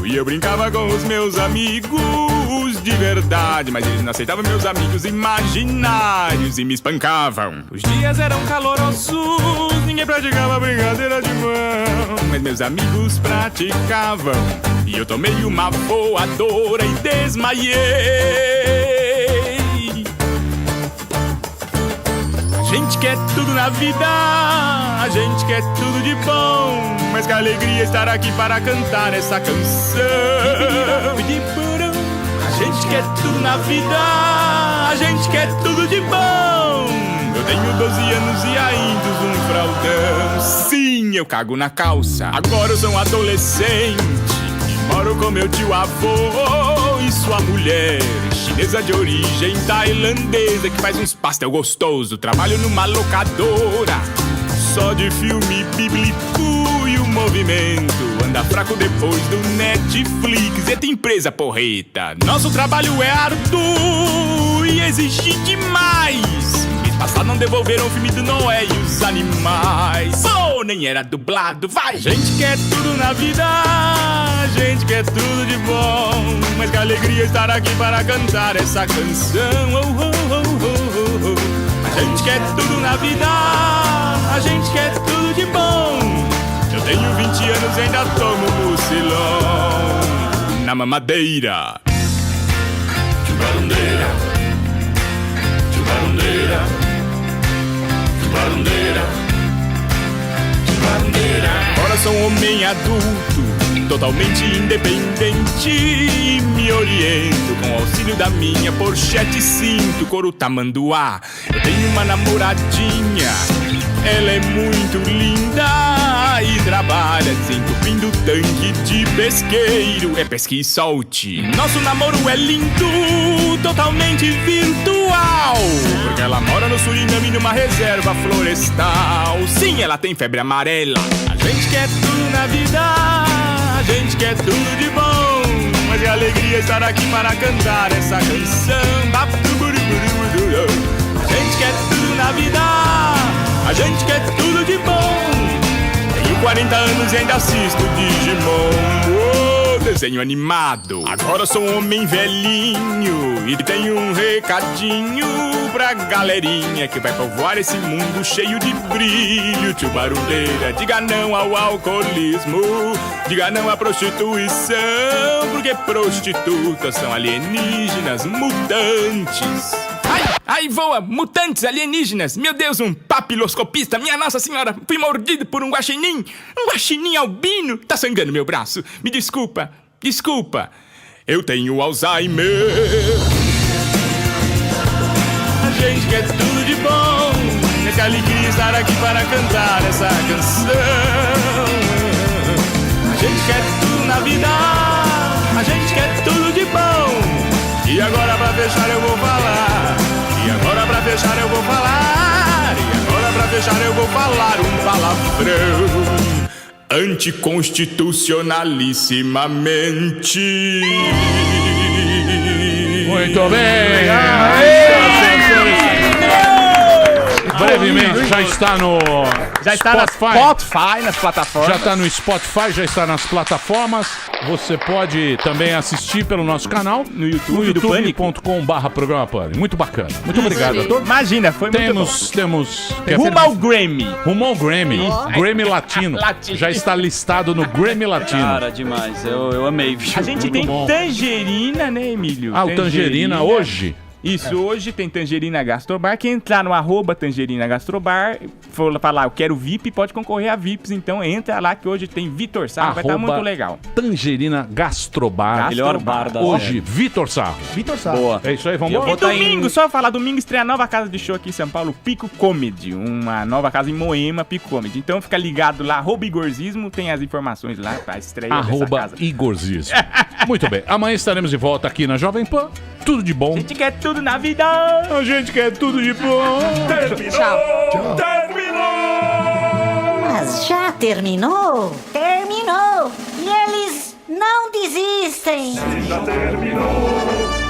e eu brincava com os meus amigos de verdade, mas eles não aceitavam meus amigos imaginários e me espancavam. Os dias eram calorosos, ninguém praticava brincadeira de mão, mas meus amigos praticavam e eu tomei uma voadora e desmaiei. gente quer tudo na vida, a gente quer tudo de bom, mas que alegria estar aqui para cantar essa canção. A gente quer tudo na vida, a gente quer tudo de bom. Eu tenho 12 anos e ainda uso um fraldão. Sim, eu cago na calça, agora eu sou um adolescente. Moro com meu tio avô e sua mulher, chinesa de origem tailandesa, que faz uns pastel gostoso. Trabalho numa locadora, só de filme biblico, e o movimento anda fraco depois do Netflix. Eita empresa porreta, nosso trabalho é árduo e exige demais. Mês passado não devolveram o filme do Noé e os animais. Oh, nem era dublado, vai! A gente quer tudo na vida, a gente quer tudo de bom, mas que alegria estar aqui para cantar essa canção. Oh, oh, oh, oh, oh. A gente quer tudo na vida, a gente quer tudo de bom. Eu tenho 20 anos e ainda tomo mucilão na mamadeira. Chubarundeira, chubarundeira, chubarundeira, chubarundeira. Agora sou um homem adulto, totalmente independente, e me oriento com o auxílio da minha Porsche Cinto couro tamanduá. Eu tenho uma namoradinha, ela é muito linda e trabalha desentupindo tanque de pesqueiro. É pesque e solte. Nosso namoro é lindo, totalmente virtual, porque ela mora no Suriname numa reserva florestal. Sim, ela tem febre amarela. A gente quer tudo na vida, a gente quer tudo de bom, mas é alegria estar aqui para cantar essa canção. A gente quer tudo na vida, a gente quer tudo de bom. Tenho 40 anos e ainda assisto Digimon, oh, desenho animado. Agora sou um homem velhinho e tenho um recadinho pra galerinha que vai povoar esse mundo cheio de brilho. Tio Barulheira, diga não ao alcoolismo, diga não à prostituição, porque prostitutas são alienígenas mutantes. Ai, voa, mutantes alienígenas. Meu Deus, um papiloscopista. Minha Nossa Senhora, fui mordido por um guaxinim albino. Tá sangrando meu braço. Me desculpa, desculpa. Eu tenho Alzheimer. A gente quer tudo de bom, é que alegria estar aqui para cantar essa canção. A gente quer tudo na vida, a gente quer tudo de bom. E agora pra fechar eu vou falar, e agora pra fechar eu vou falar, e agora pra fechar eu vou falar um palavrão anticonstitucionalissimamente. Muito bem! Brevemente já está no Spotify, nas plataformas. Já está no Spotify, já está nas plataformas. Você pode também assistir pelo nosso canal no YouTube, youtube.com/programa Pânico. Muito bacana. Muito obrigado a todos. Imagina, foi muito bom. Temos rumo ao Grammy. Rumo ao Grammy. Grammy Latino. Já está listado no Grammy Latino. Cara, demais. Eu amei. A gente tem tangerina, né, Emílio? Ah, o tangerina hoje? Isso, hoje tem Tangerina Gastrobar. Quem entrar no @Tangerina Gastrobar, for falar, eu quero VIP, pode concorrer a VIPs. Então entra lá que hoje tem Vitor Sarro, vai estar muito legal. Tangerina Gastrobar. Melhor bar da hoje, Vitor Sarro. Vitor Sarro. Boa. É isso aí, vamos embora. E domingo, só falar, domingo estreia a nova casa de show aqui em São Paulo, Pico Comedy. Uma nova casa em Moema, Pico Comedy. Então fica ligado lá, @Igorzismo, tem as informações lá pra estreia dessa casa. @Igorzismo. Muito bem, amanhã estaremos de volta aqui na Jovem Pan. Tudo de bom. A gente quer tudo na vida. A gente quer tudo de bom. Terminou! Tchau. Terminou! Mas já terminou? Terminou! E eles não desistem! Se já terminou,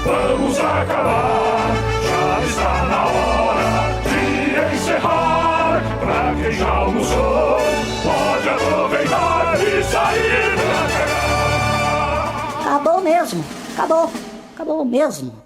vamos acabar. Já está na hora de encerrar. Pra quem já almoçou, pode aproveitar e sair pra cá. Acabou mesmo! Acabou! Acabou mesmo!